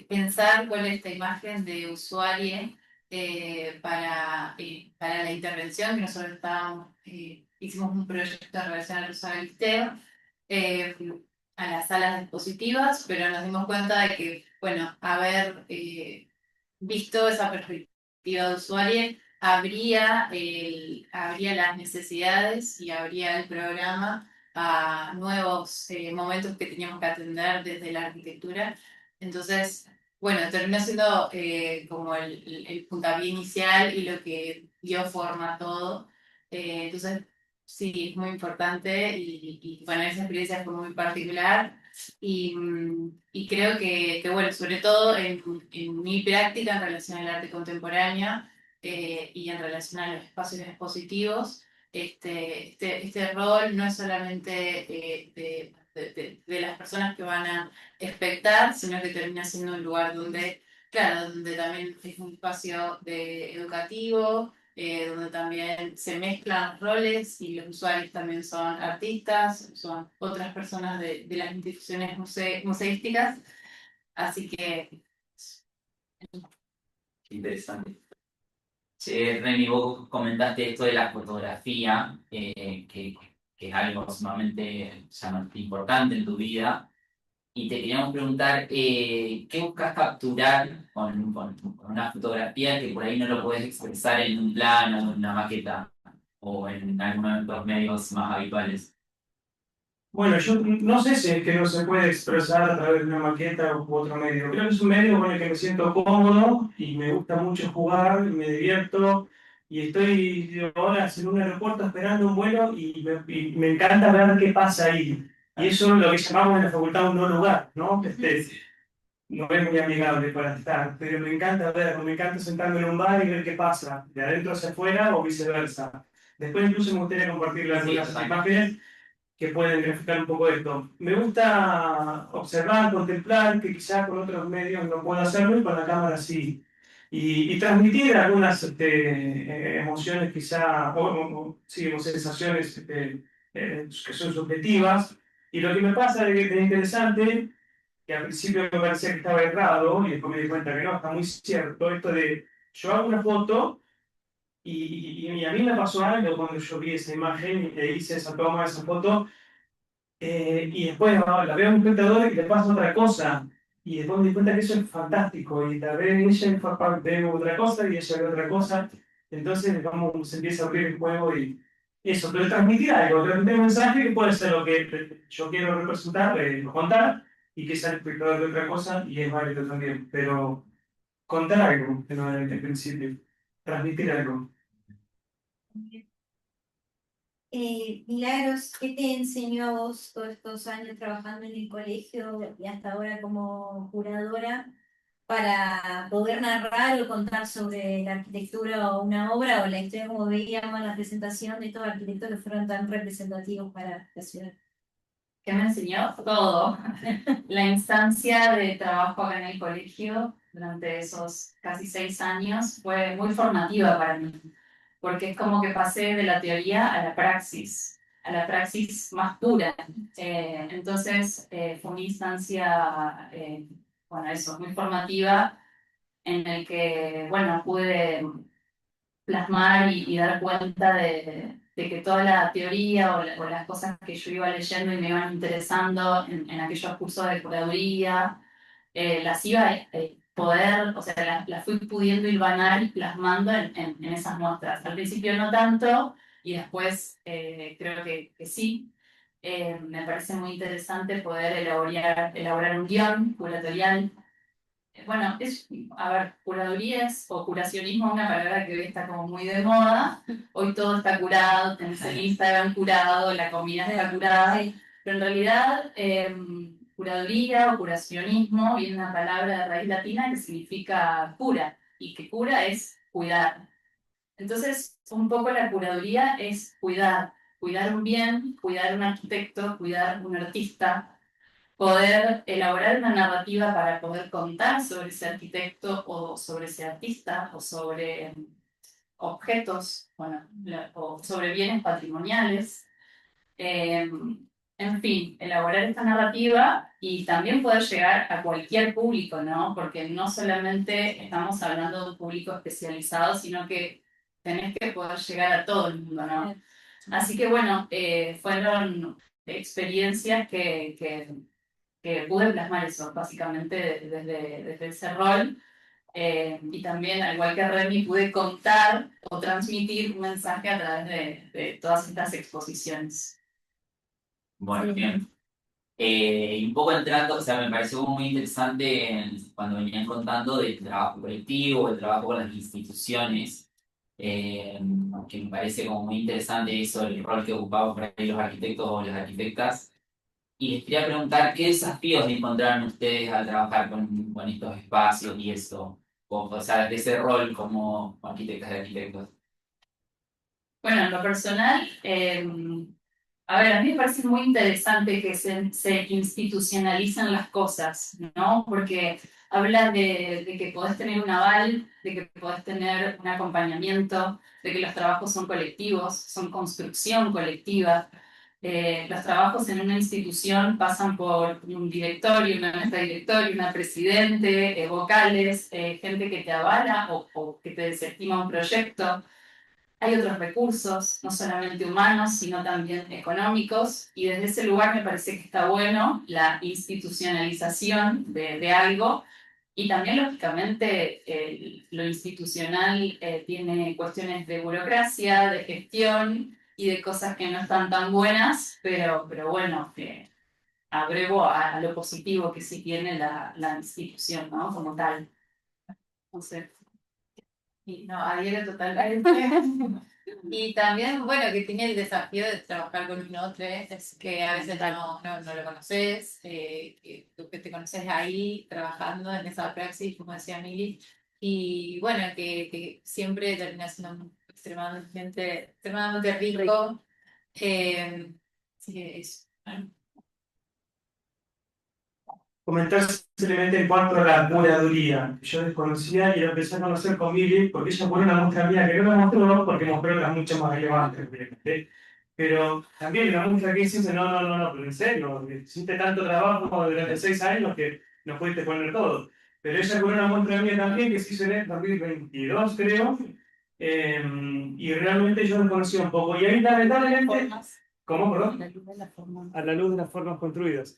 pensar cuál es esta imagen de usuario para la intervención que nosotros hicimos un proyecto en relación al uso del testeo eh, a las salas dispositivas, pero nos dimos cuenta de que, bueno, haber visto esa perspectiva de usuario, habría las necesidades y habría el programa a nuevos momentos que teníamos que atender desde la arquitectura. Entonces, bueno, terminó siendo como el puntapié inicial y lo que dio forma a todo. Entonces, sí, es muy importante y bueno, esa experiencia fue muy particular. Y creo bueno, sobre todo en mi práctica en relación al arte contemporáneo y en relación a los espacios expositivos, este rol no es solamente de las personas que van a espectar, sino que termina siendo un lugar donde, claro, donde también es un espacio educativo, donde también se mezclan roles y los usuarios también son artistas, son otras personas de las instituciones museísticas. Así que Interesante. Che, Reni, vos comentaste esto de la fotografía, que es algo sumamente importante en tu vida. Y te queríamos preguntar, ¿qué buscas capturar con una fotografía que por ahí no lo puedes expresar en un plano, en una maqueta o en alguno de los medios más habituales? Bueno, yo no sé si es que no se puede expresar a través de una maqueta u otro medio. Creo que es un medio con el que me siento cómodo y me gusta mucho jugar, y me divierto. Y estoy ahora en un aeropuerto esperando un vuelo y me encanta ver qué pasa ahí. Y eso es lo que llamamos en la facultad un no lugar, ¿no? No es muy amigable para estar, pero me encanta verlo, me encanta sentarme en un bar y ver qué pasa, de adentro hacia afuera o viceversa. Después incluso me gustaría compartir algunas imágenes que pueden graficar un poco esto. Me gusta observar, contemplar, que quizás con otros medios no puedo hacerlo y con la cámara sí. Y transmitir algunas emociones quizá, sí, o sensaciones que son subjetivas. Y lo que me pasa de interesante, que al principio me parecía que estaba errado y después me di cuenta que no, está muy cierto, esto de yo hago una foto y a mí me pasó algo cuando yo vi esa imagen e hice esa toma, esa foto, y después la veo en un espectador y le pasa otra cosa. Y después me di cuenta que eso es fantástico. Y la ve ella y ve otra cosa y ella ve otra cosa. Entonces, vamos, se empieza a abrir el juego y eso. Pero transmitir un mensaje que puede ser lo que yo quiero representar, contar, y que sea el espectador de otra cosa y es válido también. Pero contar algo, en principio. Transmitir algo. Milagros, ¿qué te enseñó a vos todos estos años trabajando en el colegio y hasta ahora como curadora para poder narrar o contar sobre la arquitectura o una obra o la historia como veíamos en la presentación de estos arquitectos que fueron tan representativos para la ciudad? ¿Qué me enseñó? Todo. La instancia de trabajo acá en el colegio durante esos casi 6 años fue muy formativa para mí, porque es como que pasé de la teoría a la praxis más pura. Entonces, fue una instancia, bueno, eso, muy formativa, en el que, bueno, pude plasmar y dar cuenta de que toda la teoría o las cosas que yo iba leyendo y me iban interesando en aquellos cursos de curaduría, las iba a poder, o sea, las fui pudiendo hilvanar y plasmando en esas muestras. Al principio no tanto y después creo que sí. Me parece muy interesante poder elaborar un guión curatorial. Bueno, a ver, curadurías o curacionismo es una palabra que hoy está como muy de moda. Hoy todo está curado, tenés el Instagram curado, la comida está curada. Pero en realidad, curaduría o curacionismo viene de una palabra de raíz latina que significa cura, y que cura es cuidar. Entonces, un poco la curaduría es cuidar un bien, cuidar un arquitecto, cuidar un artista, poder elaborar una narrativa para poder contar sobre ese arquitecto o sobre ese artista o sobre objetos, bueno, o sobre bienes patrimoniales. Eh, en fin, elaborar esta narrativa y también poder llegar a cualquier público, ¿no? Porque no solamente estamos hablando de un público especializado, sino que tenés que poder llegar a todo el mundo, ¿no? Así que bueno, fueron experiencias que pude plasmar eso, básicamente desde ese rol. Y también, al igual que Remy, pude contar o transmitir un mensaje a través de todas estas exposiciones. Bueno, bien. Y un poco entrando, o sea, me pareció muy interesante cuando venían contando del trabajo colectivo, del trabajo con las instituciones, que me parece como muy interesante eso, el rol que ocupamos por ahí los arquitectos o las arquitectas. Y les quería preguntar, ¿qué desafíos encontraron ustedes al trabajar con estos espacios y eso? O sea, de ese rol como arquitectas y arquitectos. Bueno, en lo personal, A ver, a mí me parece muy interesante que se institucionalicen las cosas, ¿no? Porque habla de que podés tener un aval, de que podés tener un acompañamiento, de que los trabajos son colectivos, son construcción colectiva. Los trabajos en una institución pasan por un directorio, una mesa directorio, una presidente, vocales, gente que te avala o que te desestima un proyecto. Hay otros recursos, no solamente humanos, sino también económicos, y desde ese lugar me parece que está bueno la institucionalización de algo, y también, lógicamente, lo institucional tiene cuestiones de burocracia, de gestión y de cosas que no están tan buenas, pero bueno, abrevo a lo positivo que sí tiene la institución, ¿no? Como tal. No sé. Y no, adhiero totalmente. Y también, bueno, que tiene el desafío de trabajar con un otro, es que a veces no lo conoces, que tú que te conoces ahí trabajando en esa praxis, como decía Mili, y bueno, que siempre termina siendo extremadamente rico. Sí, es, bueno. Comentar simplemente en cuanto a la curaduría, que yo desconocía y la empecé a conocer con Mili, porque ella pone una muestra mía que no la mostró porque mostró otras mucho más relevantes, obviamente. Pero también una muestra que dice, no, pero en serio, hiciste tanto trabajo durante 6 años que no pudiste poner todo. Pero ella pone una muestra mía también que se hizo en el 2022, creo, y realmente yo desconocía un poco. Y ahí lamentablemente, ¿cómo, perdón? A la luz de las formas construidas.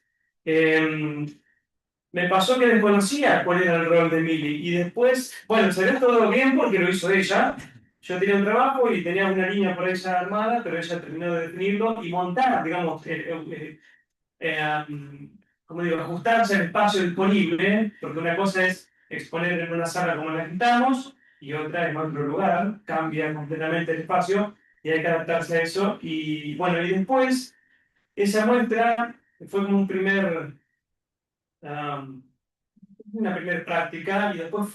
Me pasó que desconocía cuál era el rol de Mili y después, bueno, salió todo bien porque lo hizo ella. Yo tenía un trabajo y tenía una línea por ella armada, pero ella terminó de definirlo y montar, digamos, como digo, ajustarse al espacio disponible, porque una cosa es exponer en una sala como la que estamos y otra en otro lugar, cambia completamente el espacio y hay que adaptarse a eso. Y bueno, y después esa muestra fue como un primer... um, una primera práctica y después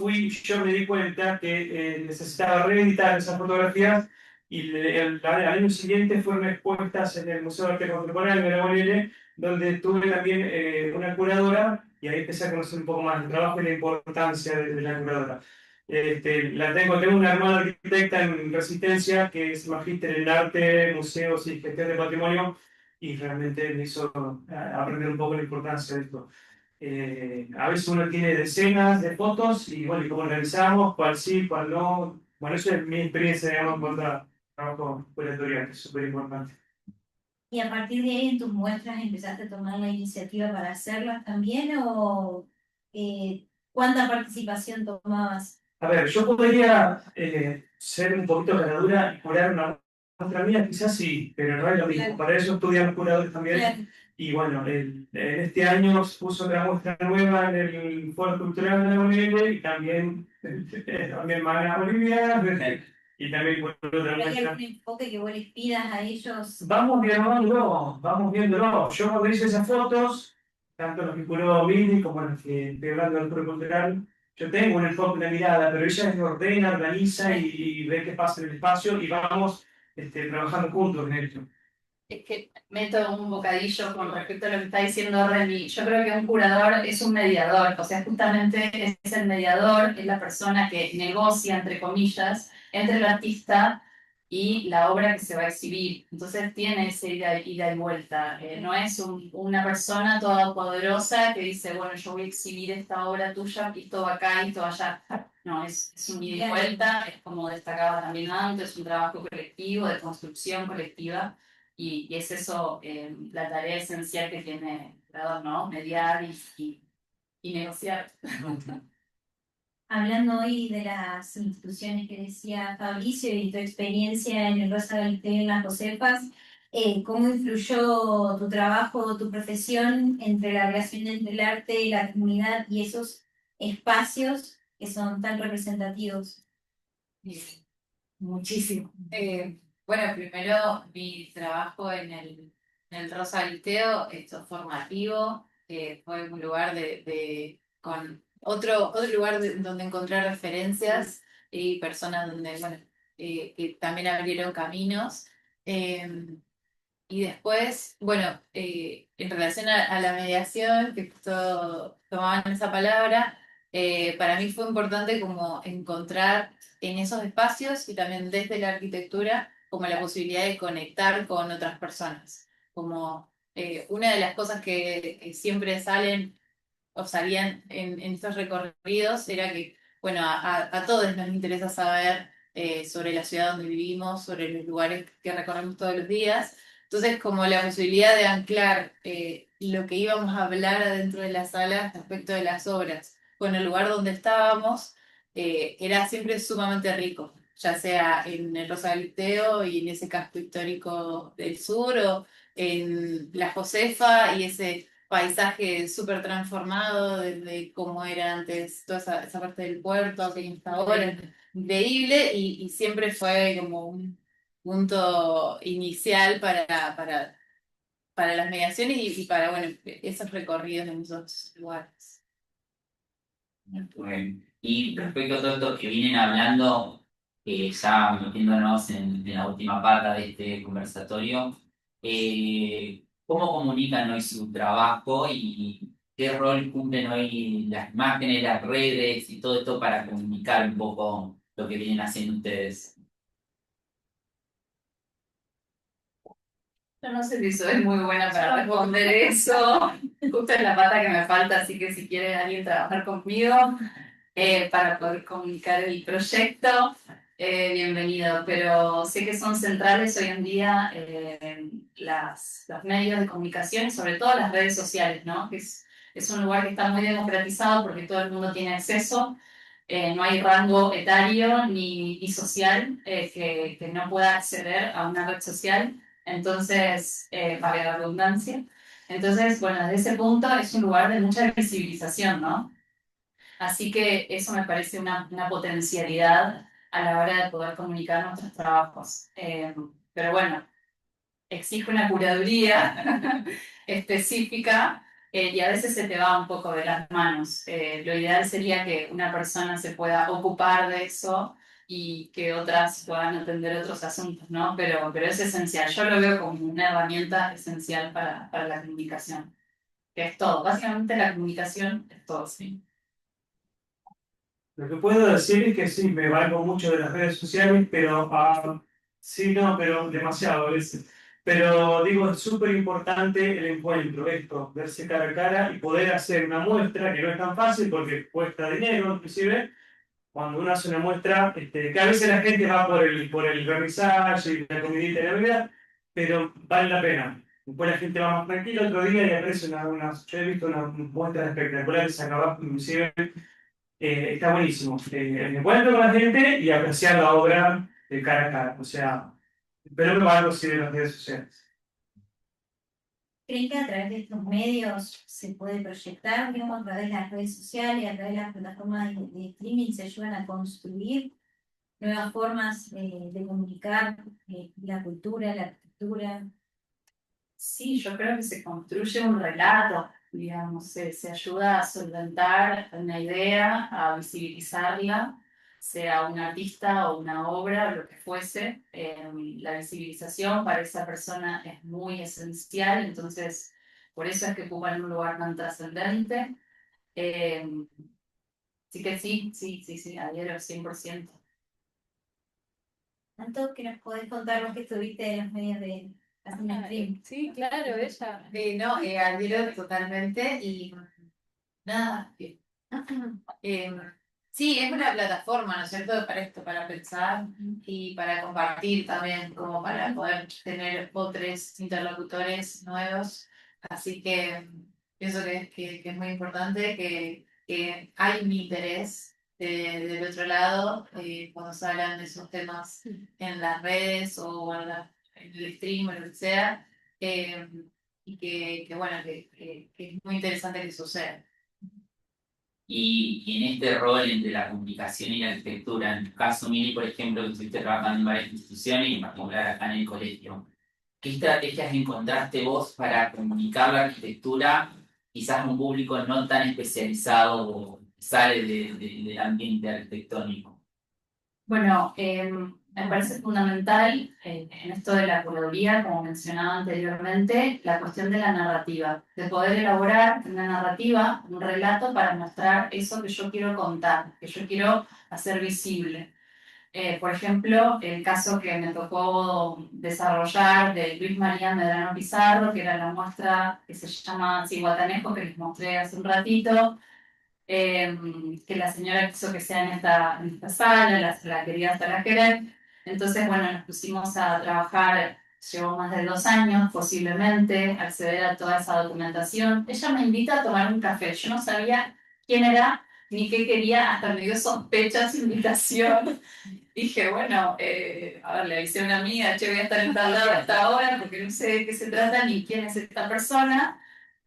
yo me di cuenta que necesitaba reeditar esas fotografías y al año siguiente fueron expuestas en el Museo de Arte Contemporáneo de la UNL, donde tuve también una curadora y ahí empecé a conocer un poco más el trabajo y la importancia de la curadora. Tengo una hermana arquitecta en Resistencia que es magíster en arte, museos y gestión de patrimonio y realmente me hizo aprender un poco la importancia de esto. A veces uno tiene decenas de fotos y bueno, y cómo realizamos, cuál sí, cuál no. Bueno, eso es mi experiencia, digamos, en cuanto a trabajo curatorial, que es súper importante. ¿Y a partir de ahí en tus muestras empezaste a tomar la iniciativa para hacerlas también o cuánta participación tomabas? A ver, yo podría ser un poquito ganadura y curar una muestra mía, quizás sí, pero no es lo mismo. Claro. Para eso estudiamos curadores también. Claro. Y bueno, en este año se puso otra muestra nueva en el Foro Cultural de la UNL y también a mi hermana Olivia y también por otra ¿Pero hay muestra. algún enfoque que vos les pidas a ellos? Vamos viéndolo. Yo cuando hice esas fotos, tanto los que curó Mili como los que estoy hablando del Foro Cultural, yo tengo un enfoque, una mirada, pero ella ordena, organiza y ve qué pasa en el espacio y vamos trabajando juntos en esto. Es que meto un bocadillo con respecto a lo que está diciendo Remy. Yo creo que un curador es un mediador, o sea, justamente es el mediador, es la persona que negocia, entre comillas, entre el artista y la obra que se va a exhibir. Entonces tiene ese ida y vuelta. No es una persona todopoderosa que dice, bueno, yo voy a exhibir esta obra tuya y todo acá y todo allá. No, es un ida y vuelta, es como destacaba también antes, es un trabajo colectivo, de construcción colectiva. Y es eso la tarea esencial que tiene el curador, ¿no? Mediar y negociar. Hablando hoy de las instituciones que decía Fabricio y tu experiencia en el Rosa del Té en las Josefas, ¿cómo influyó tu trabajo, tu profesión entre la relación entre el arte y la comunidad y esos espacios que son tan representativos? Muchísimo. Bueno, primero mi trabajo en el Rosa del Teo, esto formativo, fue un lugar con otro lugar donde encontrar referencias y personas donde, bueno, que también abrieron caminos. Y después, bueno, en relación a la mediación, que justo tomaban esa palabra, para mí fue importante como encontrar en esos espacios y también desde la arquitectura como la posibilidad de conectar con otras personas. Como una de las cosas que siempre salen o salían en estos recorridos era que, bueno, a todos nos interesa saber sobre la ciudad donde vivimos, sobre los lugares que recorremos todos los días. Entonces, como la posibilidad de anclar lo que íbamos a hablar adentro de la sala respecto de las obras con el lugar donde estábamos, era siempre sumamente rico, ya sea en el Rosaliteo y en ese casco histórico del sur o en la Josefa y ese paisaje súper transformado desde cómo era antes toda esa parte del puerto, que está ahora, increíble, y siempre fue como un punto inicial para las mediaciones y para, bueno, esos recorridos en esos lugares. Bueno, y respecto a todo esto que vienen hablando, ya metiéndonos en la última parte de este conversatorio, ¿cómo comunican hoy su trabajo y qué rol cumplen hoy las imágenes, las redes y todo esto para comunicar un poco lo que vienen haciendo ustedes? Yo no sé si soy muy buena para responder eso. Justo es la pata que me falta, así que si quiere alguien trabajar conmigo para poder comunicar el proyecto, bienvenido. Pero sé que son centrales hoy en día los medios de comunicación y sobre todo las redes sociales, ¿no? Que es un lugar que está muy democratizado porque todo el mundo tiene acceso. No hay rango etario ni social que no pueda acceder a una red social. Entonces, para la redundancia. Entonces, bueno, desde ese punto es un lugar de mucha visibilización, ¿no? Así que eso me parece una potencialidad a la hora de poder comunicar nuestros trabajos. Pero bueno, exige una curaduría específica y a veces se te va un poco de las manos. Lo ideal sería que una persona se pueda ocupar de eso y que otras puedan atender otros asuntos, ¿no? Pero es esencial. Yo lo veo como una herramienta esencial para la comunicación, que es todo. Básicamente la comunicación es todo, sí. Lo que puedo decir es que sí, me valgo mucho de las redes sociales, pero sí, no, pero demasiado a veces. Pero digo, es súper importante el encuentro, esto, verse cara a cara y poder hacer una muestra, que no es tan fácil porque cuesta dinero, inclusive, cuando uno hace una muestra, que a veces la gente va por el vernissage y la comidita y la bebida, pero vale la pena. Después la gente va más tranquila otro día y aparece yo he visto unas muestras espectaculares, se acabó inclusive está buenísimo. El encuentro con la gente y apreciar la obra de cara a cara. O sea, espero que valga sí de las redes sociales. ¿Creen que a través de estos medios se puede proyectar, digamos, a través de las redes sociales, a través de las plataformas de streaming, se ayudan a construir nuevas formas de comunicar la cultura, la arquitectura? Sí, yo creo que se construye un relato, digamos, se ayuda a solventar una idea, a visibilizarla, sea un artista o una obra, lo que fuese. La visibilización para esa persona es muy esencial, entonces por eso es que ocupan un lugar tan trascendente. Eh, Así que sí, adhiero 100%. Tanto que nos podés contar vos que estuviste en los medios de hacer un stream. Sí, claro, ella. No, adhiero totalmente y nada. Eh, sí, es una plataforma, ¿no es cierto?, para esto, para pensar y para compartir también, como para poder tener otros interlocutores nuevos. Así que pienso que es muy importante que hay un interés del otro lado cuando se hablan de esos temas en las redes o en el stream o lo que sea. Y bueno, que es muy interesante que suceda. Y en este rol entre la comunicación y la arquitectura, en tu caso, Miri, por ejemplo, que estuviste trabajando en varias instituciones y en particular acá en el colegio, ¿qué estrategias encontraste vos para comunicar la arquitectura quizás a un público no tan especializado o que sale del ambiente arquitectónico? Bueno, Me parece fundamental en esto de la curaduría, como mencionaba anteriormente, la cuestión de la narrativa, de poder elaborar una narrativa, un relato para mostrar eso que yo quiero contar, que yo quiero hacer visible. Por ejemplo, el caso que me tocó desarrollar de Luis María Medrano Pizarro, que era la muestra que se llama Cihuatanejo, que les mostré hace un ratito, que la señora quiso que sea en esta sala, la quería hasta la querer. Entonces, bueno, nos pusimos a trabajar, llevó más de 2 años posiblemente, acceder a toda esa documentación. Ella me invita a tomar un café, yo no sabía quién era ni qué quería, hasta me dio sospecha su invitación. Dije, bueno, a ver, le avisé a una amiga, che, voy a estar en tal lado hasta ahora, porque no sé de qué se trata ni quién es esta persona.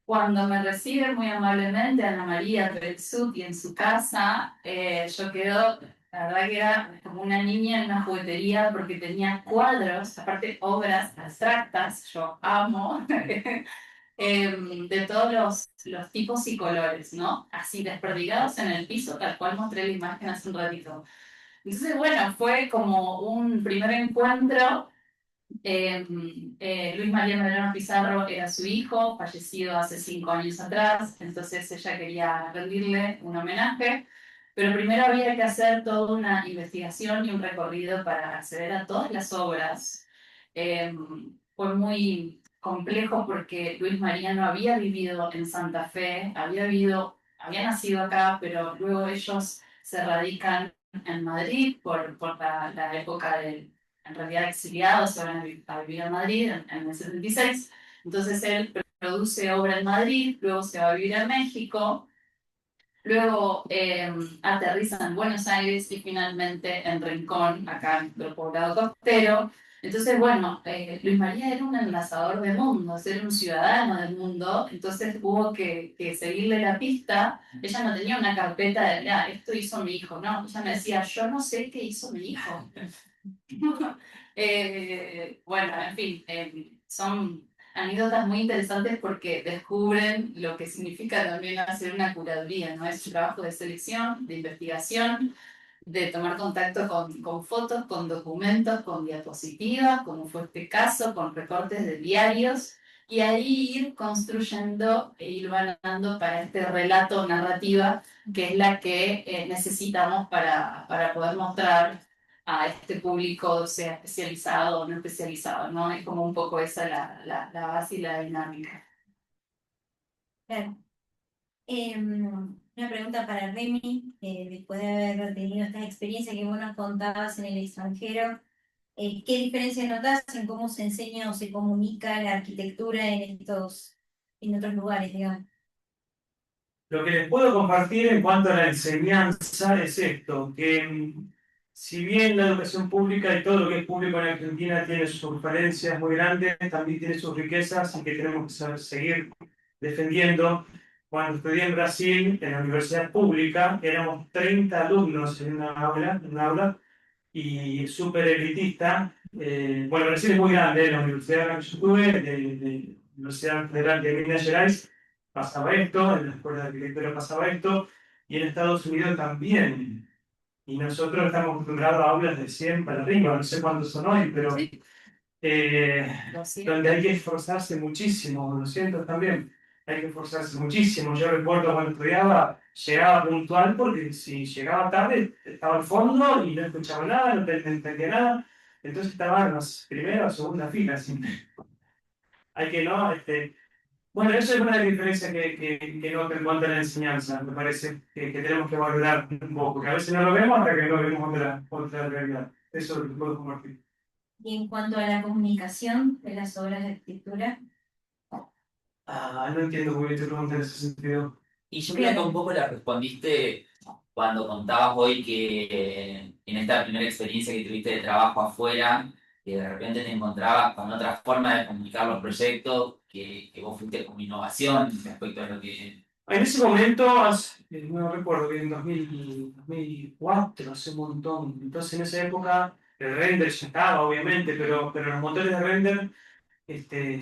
Cuando me recibe muy amablemente Ana María Perezzuti en su casa, yo quedo, la verdad que era como una niña en una juguetería porque tenía cuadros, aparte obras abstractas, yo amo, de todos los tipos y colores, ¿no? Así desperdigados en el piso, tal cual mostré la imagen hace un ratito. Entonces, bueno, fue como un primer encuentro. Luis María Medrano Pizarro era su hijo, fallecido hace 5 años atrás, entonces ella quería rendirle un homenaje, pero primero había que hacer toda una investigación y un recorrido para acceder a todas las obras. Eh, Fue muy complejo porque Luis María no había vivido en Santa Fe, había nacido acá, pero luego ellos se radican en Madrid por la época del en realidad exiliados, se van a vivir a Madrid en el 76. Entonces él produce obra en Madrid, luego se va a vivir a México, luego aterriza en Buenos Aires y finalmente en Rincón, acá en el poblado costero. Entonces, bueno, Luis María era un enlazador de mundos, era un ciudadano del mundo, entonces hubo que seguirle la pista. Ella no tenía una carpeta de, mira, esto hizo mi hijo, no, ella me decía, yo no sé qué hizo mi hijo. Bueno, en fin, son anécdotas muy interesantes porque descubren lo que significa también hacer una curaduría, ¿no? Es un trabajo de selección, de investigación, de tomar contacto con fotos, con documentos, con diapositivas, como fue este caso, con recortes de diarios, y ahí ir construyendo e ir ganando para este relato narrativa que es la que necesitamos para poder mostrar a este público, sea especializado o no especializado, ¿no? Es como un poco esa la base y la dinámica. Claro. Una pregunta para Remy, después de haber tenido esta experiencia que vos nos contabas en el extranjero, ¿qué diferencia notas en cómo se enseña o se comunica la arquitectura en otros lugares, digamos? Lo que les puedo compartir en cuanto a la enseñanza es esto, que si bien la educación pública y todo lo que es público en Argentina tiene sus falencias muy grandes, también tiene sus riquezas y que tenemos que seguir defendiendo. Cuando estudié en Brasil, en la universidad pública, éramos 30 alumnos en una aula y súper elitista. Bueno, Brasil es muy grande, la universidad en la que yo estuve, de Universidad Federal de Minas Gerais, pasaba esto, en la escuela de arquitectura pasaba esto, y en Estados Unidos también. Y nosotros estamos acostumbrados a aulas de 100 para arriba, no sé cuántos son hoy, pero donde hay que esforzarse muchísimo, 200 también, hay que esforzarse muchísimo. Yo recuerdo cuando estudiaba, llegaba puntual porque si llegaba tarde estaba al fondo y no escuchaba nada, no entendía nada, entonces estaba en las primeras o segunda fila siempre. Hay que no, bueno, eso es una diferencia que noto en cuanto a la enseñanza, me parece que tenemos que valorar un poco, que a veces no lo vemos hasta que no vemos otra realidad. Eso lo puedo compartir. Y en cuanto a la comunicación de las obras de arquitectura, No entiendo muy bien tu pregunta en ese sentido. Y yo creo que un poco la respondiste cuando contabas hoy que en esta primera experiencia que tuviste de trabajo afuera, que de repente te encontrabas con otra forma de comunicar los proyectos, que vos fuiste con innovación respecto a lo que... En ese momento, no recuerdo bien, en 2004, hace un montón. Entonces, en esa época, el render ya estaba, obviamente, pero los motores de render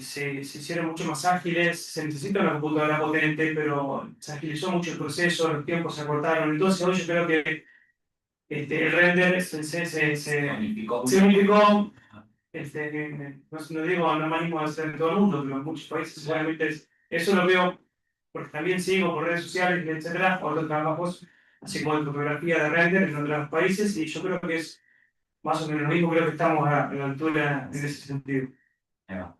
se hicieron mucho más ágiles. Se necesita una computadora potente, pero se agilizó mucho el proceso, los tiempos se acortaron. Entonces, hoy yo creo que el render Unificó. se unificó. No digo, no me animo a hacer en todo el mundo, pero en muchos países seguramente eso lo veo, porque también sigo por redes sociales, etcétera, otros trabajos, así como de fotografía de render en otros países, y yo creo que es más o menos lo mismo, creo que estamos a la altura en ese sentido. Ahí va.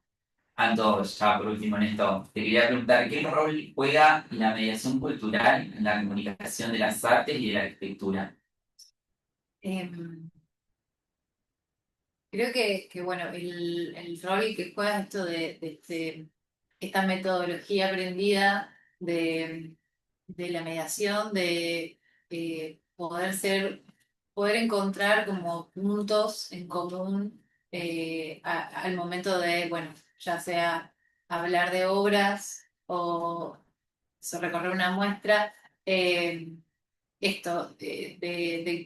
Anto, ya por último en esto, te quería preguntar, ¿qué rol juega la mediación cultural en la comunicación de las artes y de la arquitectura? Em, Creo que bueno, el rol que juega esto esta metodología aprendida de la mediación, de poder encontrar como puntos en común al momento de, bueno, ya sea hablar de obras o recorrer una muestra. Esto,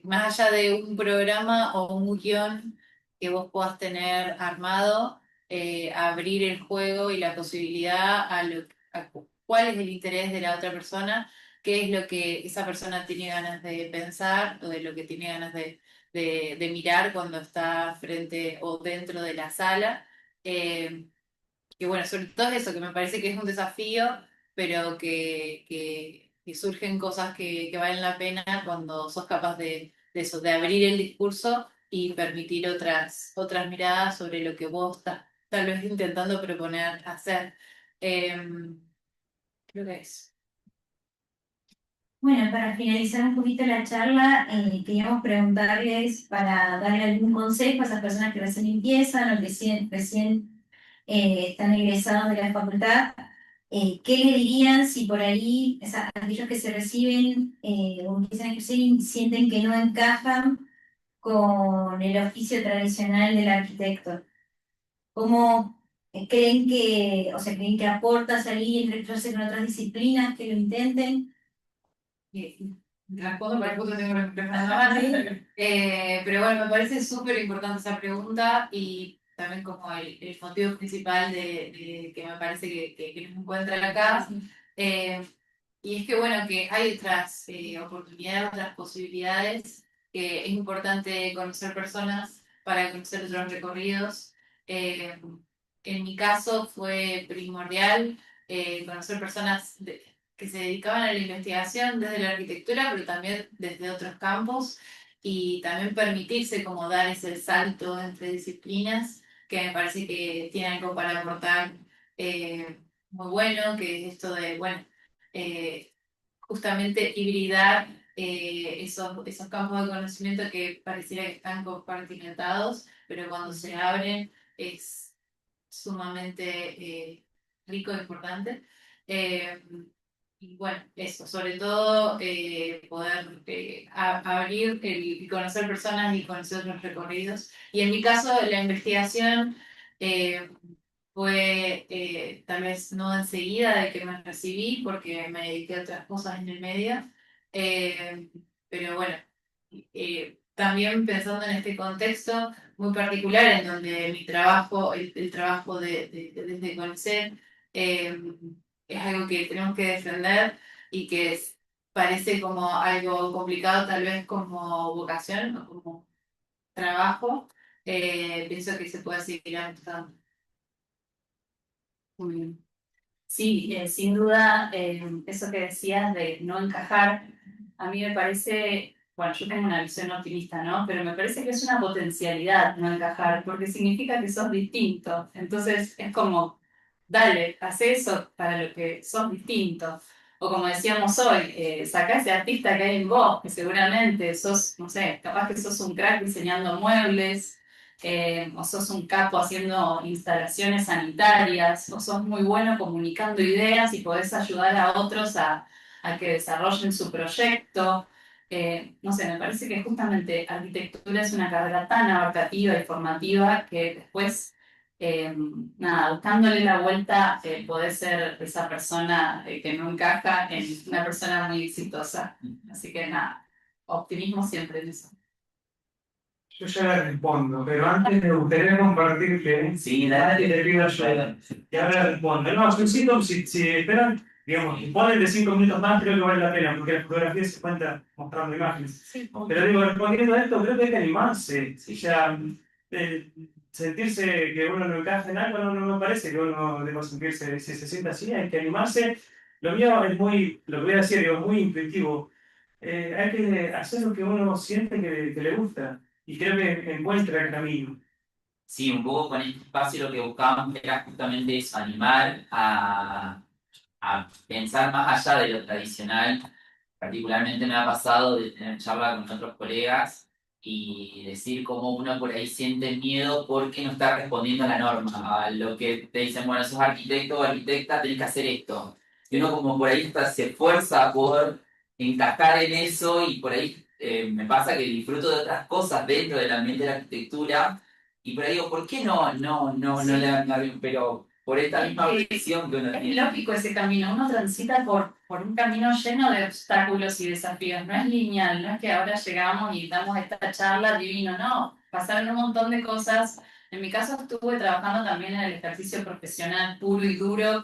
más allá de un programa o un guión que vos puedas tener armado, abrir el juego y la posibilidad a cuál es el interés de la otra persona, qué es lo que esa persona tiene ganas de pensar o de lo que tiene ganas de mirar cuando está frente o dentro de la sala. Que bueno, sobre todo eso, que me parece que es un desafío, pero que surgen cosas que valen la pena cuando sos capaz de eso, de abrir el discurso y permitir otras miradas sobre lo que vos estás tal vez intentando proponer hacer. Creo que es. Bueno, para finalizar un poquito la charla, queríamos preguntarles para darle algún consejo a esas personas que recién empiezan o que recién están egresados de la facultad. ¿Qué le dirían si por ahí aquellos que se reciben o empiezan a ejercer y sienten que no encajan con el oficio tradicional del arquitecto? ¿Cómo creen que aporta salir y encontrarse con otras disciplinas que lo intenten? Respondo para justo tengo la preparada. Pero bueno, me parece súper importante esa pregunta y también como el motivo principal de que me parece que nos encuentran acá. Y es que bueno, que hay otras oportunidades, otras posibilidades, que es importante conocer personas para conocer otros recorridos. Eh, en mi caso fue primordial conocer personas que se dedicaban a la investigación desde la arquitectura, pero también desde otros campos, y también permitirse como dar ese salto entre disciplinas, que me parece que tiene algo para aportar muy bueno, que es esto de, bueno, justamente hibridar esos campos de conocimiento que pareciera que están compartimentados, pero cuando se abren es sumamente rico e importante. Eh, y bueno, eso, sobre todo poder abrir y conocer personas y conocer otros recorridos. Y en mi caso, la investigación fue tal vez no enseguida de que me recibí, porque me dediqué a otras cosas en el medio. Eh, pero bueno, también pensando en este contexto muy particular en donde mi trabajo, el trabajo desde conocer, es algo que tenemos que defender y que parece como algo complicado, tal vez como vocación o como trabajo. Pienso que se puede seguir avanzando. Muy bien. Sí, sin duda, eso que decías de no encajar, a mí me parece, bueno, yo tengo una visión optimista, ¿no? Pero me parece que es una potencialidad no encajar, porque significa que sos distinto. Entonces es como, dale, haz eso para lo que sos distinto. O como decíamos hoy, sacá ese artista que hay en vos, que seguramente sos, no sé, capaz que sos un crack diseñando muebles, o sos un capo haciendo instalaciones sanitarias, o sos muy bueno comunicando ideas y podés ayudar a otros a que desarrollen su proyecto. No sé, me parece que justamente arquitectura es una carrera tan abarcativa y formativa que después, nada, buscándole la vuelta, podés ser esa persona que no encaja en una persona muy exitosa. Así que nada, optimismo siempre en eso. Yo ya le respondo, pero antes me gustaría compartir que Sí, te dale. pido ayuda. Y ahora respondo. No, si esperan, digamos, si ponen de 5 minutos más, creo que vale la pena, porque la fotografía se cuenta mostrando imágenes. Pero digo, respondiendo a esto, creo que hay que animarse. O sea, eh, sentirse que uno no encaja en algo, no me parece que uno deba sentirse, si se siente así, hay que animarse. Lo mío es muy, lo que voy a decir, digo, muy intuitivo. Hay que hacer lo que uno siente que le gusta y creo que encuentra el camino. Sí, un poco con este espacio lo que buscábamos era justamente eso, animar a pensar más allá de lo tradicional. Particularmente me ha pasado de tener charla con otros colegas y decir cómo uno por ahí siente miedo porque no está respondiendo a la norma, a lo que te dicen, bueno, sos arquitecto o arquitecta, tenés que hacer esto. Y uno como por ahí hasta se esfuerza por encajar en eso y por ahí me pasa que disfruto de otras cosas dentro del ambiente de la arquitectura y por ahí digo, ¿por qué no pero por esta misma presión que uno Es tiene? lógico ese camino, uno transita por un camino lleno de obstáculos y desafíos, no es lineal, no es que ahora llegamos y damos esta charla divino, no, pasaron un montón de cosas. En mi caso estuve trabajando también en el ejercicio profesional puro y duro,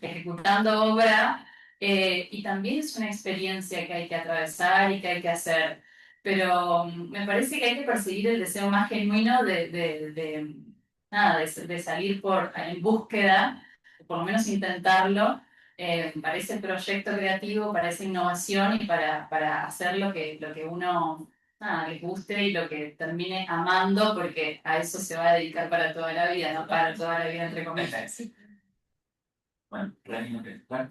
ejecutando obra, y también es una experiencia que hay que atravesar y que hay que hacer. Pero me parece que hay que perseguir el deseo más genuino nada, de salir en búsqueda, por lo menos intentarlo, para ese proyecto creativo, para esa innovación y para hacer lo que uno nada, les guste y lo que termine amando, porque a eso se va a dedicar para toda la vida, no para toda la vida, entre comillas. Bueno, realmente, claro.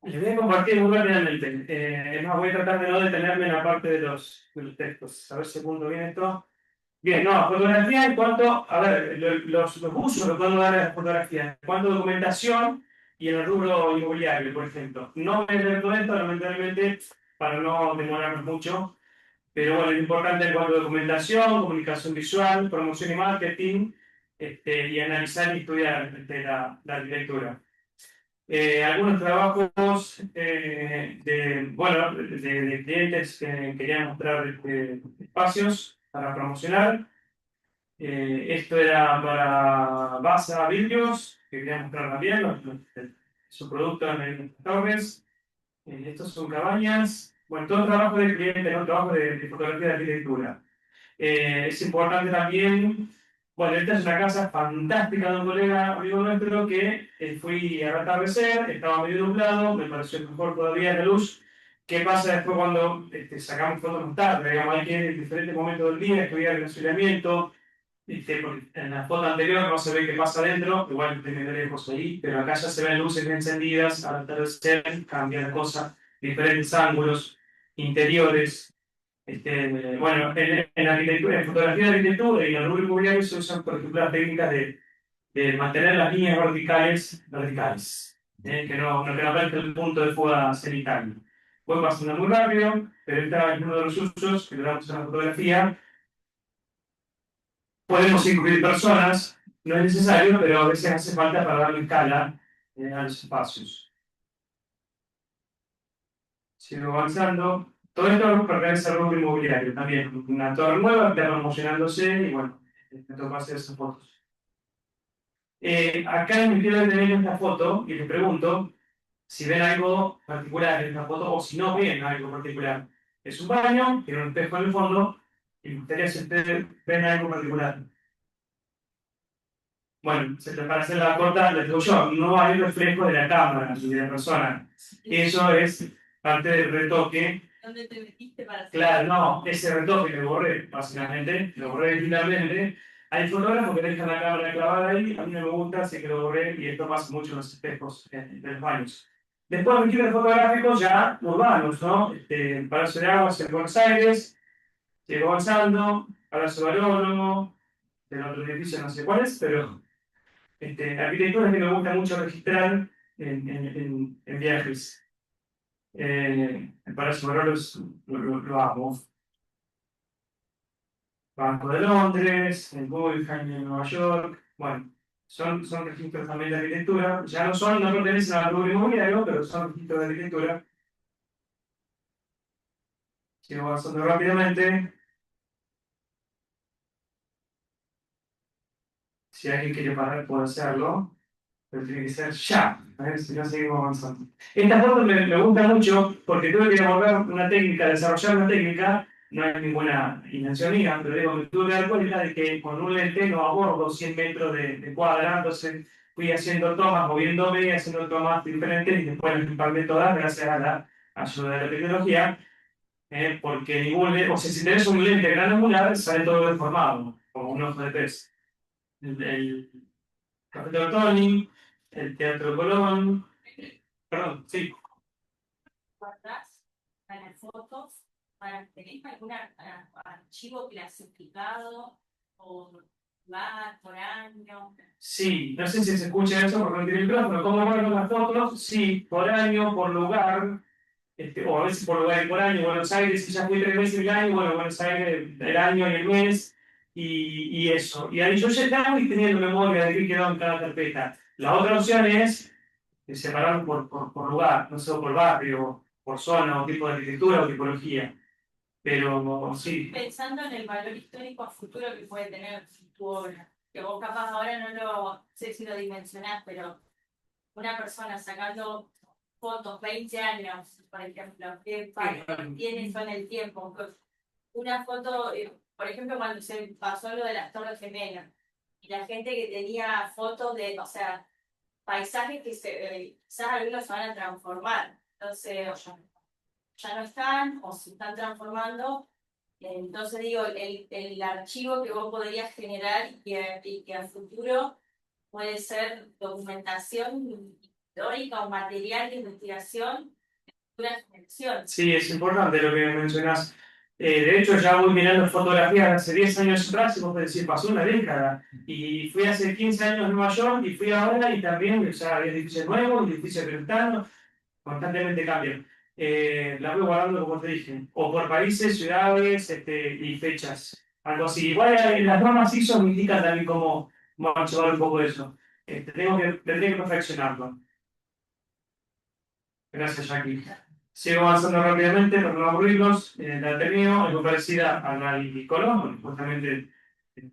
Les voy a compartir muy rápidamente. Es más, voy a tratar de no detenerme en la parte de los textos. A ver si apunto bien esto. Bien, no, fotografía en cuanto, a ver, los usos que podemos dar a la fotografía, en cuanto a documentación y en el rubro inmobiliario, por ejemplo. No voy a leer todo esto, lamentablemente, para no demorarnos mucho, pero bueno, es importante en cuanto a documentación, comunicación visual, promoción y marketing, y analizar y estudiar la arquitectura. Algunos trabajos bueno, de clientes que querían mostrar espacios para promocionar. Esto era para Basa Vidrios, que quería mostrar también su producto en torres. Estos son cabañas. Bueno, todo trabajo de cliente, no trabajo de fotografía de arquitectura. Es importante también, bueno, esta es una casa fantástica de un colega amigo nuestro que fui a atardecer, estaba medio nublado, me pareció mejor todavía la luz. ¿Qué pasa después cuando sacamos fotos más tarde? Digamos, hay que en diferentes momentos del día estudiar el ensoleamiento. Porque en la foto anterior no se ve qué pasa adentro, igual te de lejos ahí, pero acá ya se ven luces encendidas, al atardecer cambia la cosa, diferentes ángulos, interiores. Bueno, en arquitectura, en fotografía de arquitectura y en el rubro inmobiliario se usan, por ejemplo, las técnicas de mantener las líneas verticales, que no afecte el punto de fuga cenital. Voy pasando muy rápido, pero este es uno de los usos que le damos a la fotografía. Podemos incluir personas, no es necesario, pero a veces hace falta para darle escala a los espacios. Sigo avanzando. Todo esto pertenece al rubro inmobiliario también. Una torre nueva está promocionándose y bueno, me tocó hacer esas fotos. Acá me quiero detener en esta foto y les pregunto si ven algo particular en esta foto o si no ven algo particular. Es un baño, tiene un espejo en el fondo y me gustaría si ustedes ven algo particular. Bueno, para hacer la corta, les digo yo, no hay reflejo de la cámara ni de la persona. Eso es parte del retoque. ¿Dónde te metiste para hacer? Claro, no, ese retoque lo borré, básicamente, lo borré digitalmente. Hay fotógrafos que dejan la cámara clavada ahí, a mí no me gusta, así que lo borré y esto pasa mucho en los espejos de los baños. Después me quiero fotográficos ya urbanos, ¿no? Palacio de Aguas en Buenos Aires, sigo avanzando, Palacio Barólogo, del otro edificio no sé cuál es, pero arquitectura que me gusta mucho registrar en viajes. El Palacio Barolo lo amo. Banco de Londres, el Guggenheim en Nueva York. Bueno, son registros también de arquitectura. Ya no pertenecen al rubro inmobiliario, pero son registros de arquitectura. Sigo avanzando rápidamente. Si alguien quiere parar, puede hacerlo. pero tiene que ser ya, a ver si no seguimos avanzando. Esta foto me gusta mucho porque tuve que abordar una técnica, desarrollar una técnica, no es ninguna invención mía, pero digo, me tuve que dar cuenta de que con un lente no abordo 100 metros de cuadra, entonces fui haciendo tomas, moviéndome, haciendo tomas diferentes y después las empalmé todas gracias a la ayuda de la tecnología, porque ningún lente, o sea, si tenés un lente gran angular, sale todo deformado, como un ojo de pez. El Café Tortoni, el Teatro Colón, perdón, sí. ¿Guardás para fotos? ¿Tenés algún archivo clasificado por lugar, por año? Sí, no sé si se escucha eso porque no tiene micrófono. ¿Cómo guardo las fotos? Sí, por año, por lugar, o a veces por lugar y por año. Buenos Aires, si ya fui 3 meses el año, bueno, Buenos Aires el año y el mes, y eso. Y ahí yo ya estaba y teniendo memoria de qué quedó en cada carpeta. La otra opción es separarlo por lugar, no sé, por barrio, por zona, o tipo de arquitectura o tipología. Pero sí. Pensando en el valor histórico a futuro que puede tener tu obra, que vos capaz ahora no lo sé si lo dimensionás, pero una persona sacando fotos 20 años, por ejemplo, que tiene eso en el tiempo. Una foto, por ejemplo, cuando se pasó lo de las Torres Gemelas, y la gente que tenía fotos de, o sea, paisajes que quizás algunos se van a transformar. Entonces, o ya no están o se están transformando. Entonces digo, el archivo que vos podrías generar y que a futuro puede ser documentación histórica o material de investigación de una generación. Sí, es importante lo que mencionás. De hecho, ya voy mirando fotografías de hace 10 años atrás y vos decís, pasó una década. Y fui hace 15 años a Nueva York y fui ahora y también ya había edificios nuevos, edificios que están, constantemente cambian. La voy guardando como te dije, o por países, ciudades y fechas, algo así. Igual las normas ISO me indican también cómo archivar un poco eso. Tendría que perfeccionarlo. Gracias, Jackie. Sigo avanzando rápidamente para no aburrirlos. La Ateneo, algo parecida a la y Colón, justamente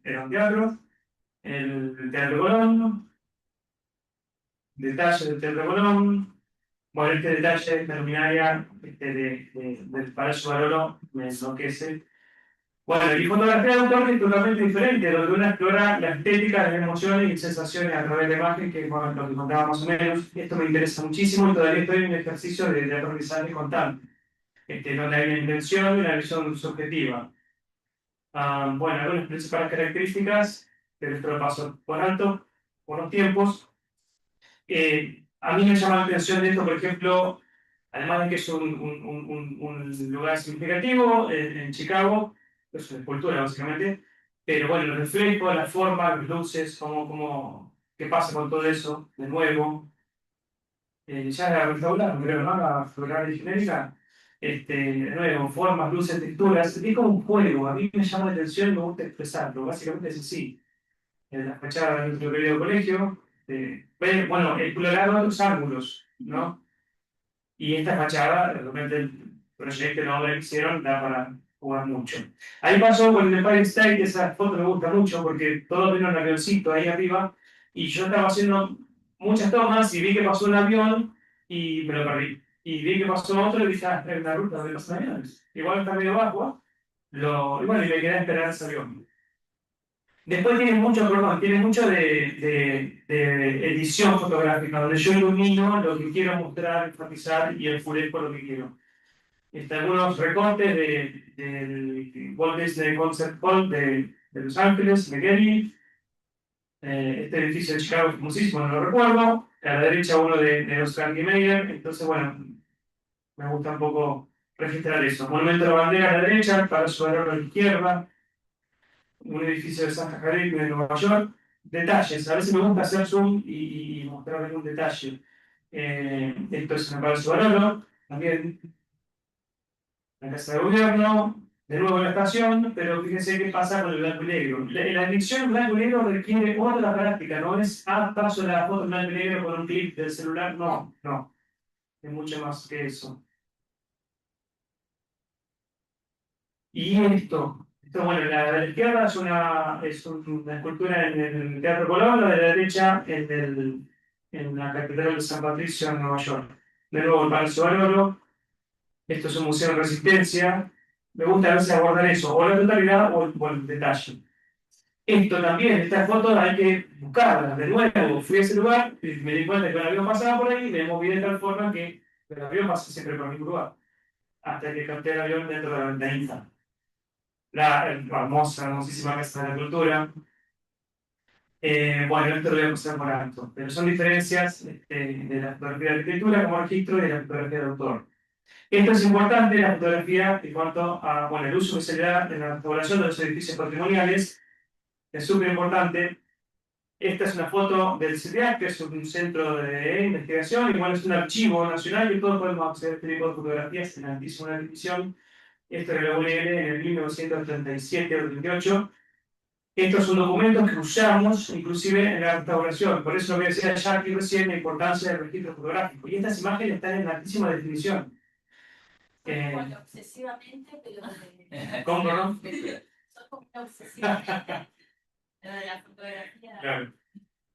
era un teatro. El Teatro Colón, detalles del Teatro Colón. Bueno, este detalle, esta luminaria del Palacio Barolo me enloquece. Bueno, y fotografía de autor es totalmente diferente, donde uno explora la estética, las emociones y sensaciones a través de la imagen, que es bueno, lo que contaba más o menos. Esto me interesa muchísimo y todavía estoy en un ejercicio de aprendizaje constante, donde hay una intención y una visión subjetiva. Bueno, algunas principales características, pero esto lo paso por alto, por los tiempos. A mí me llama la atención de esto, por ejemplo, además de que es un lugar significativo en Chicago, es una escultura básicamente, pero bueno, los reflejos, la forma, las luces, qué pasa con todo eso, de nuevo. Ya la restauraron, creo, ¿no? La fotografía genérica, de nuevo, formas, luces, texturas, es como un juego, a mí me llama la atención y me gusta expresarlo, básicamente es así. En la fachada de nuestro querido colegio, bueno, explorar otros ángulos, ¿no? Y esta fachada, realmente el proyecto, la obra que hicieron, da para jugar mucho. Ahí pasó con el Empire State, esa foto me gusta mucho porque todos vieron un avioncito ahí arriba y yo estaba haciendo muchas tomas y vi que pasó un avión y me lo perdí. Y vi que pasó otro y dije, es una ruta de los aviones. Igual está medio bajo, y bueno, y me quedé a esperar ese avión. Después tiene mucho de edición fotográfica, donde yo ilumino lo que quiero mostrar, enfatizar y enfurezco lo que quiero. Algunos recortes del Walt Disney Concert Hall de Los Ángeles, de Getty. Este edificio de Chicago es famosísimo, no lo recuerdo. A la derecha uno de Oscar Niemeyer. Entonces, bueno, me gusta un poco registrar eso. Monumento de la Bandera a la derecha, Palacio de Oro a la izquierda, un edificio de Santa Catarina de Nueva York. Detalles, a veces me gusta hacer zoom y mostrar algún detalle. Esto es en el Palacio Barolo, también la Casa de Gobierno, de nuevo la estación, pero fíjense qué pasa con el blanco y negro. La edición en blanco y negro requiere otra práctica, no es, paso la foto en blanco y negro con un clip del celular, no, no, es mucho más que eso. Y bueno, la de la izquierda es una escultura en el Teatro Colón, la de la derecha en la Catedral de San Patricio en Nueva York. De nuevo, el Palacio Barolo, esto es un museo de resistencia. Me gusta a veces abordar eso, o la totalidad o el detalle. Esto también, estas fotos hay que buscarlas. De nuevo, fui a ese lugar y me di cuenta que el avión pasaba por ahí y me moví de tal forma que el avión pasa siempre por el mismo lugar. Hasta que capté el avión dentro de la ventanita. La hermosa, hermosísima Casa de la Cultura. Bueno, esto lo voy a pasar por alto, pero son diferencias de la fotografía de arquitectura como registro y de la fotografía de autor. Esto es importante, la fotografía, en cuanto a bueno, el uso que se le da en la restauración de los edificios patrimoniales, es súper importante. Esta es una foto del CIDEAC, que es un centro de investigación, igual es un archivo nacional que todos podemos acceder a este tipo de fotografías en altísima definición. Esto era la UNL en el 1937 o 38. Estos son documentos que usamos inclusive en la restauración. Por eso lo que decía ya aquí recién, la importancia del registro fotográfico. Y estas imágenes están en altísima definición. Bueno, obsesivamente, pero ¿Cómo no? son como una obsesivamente. Lo de la fotografía. Claro.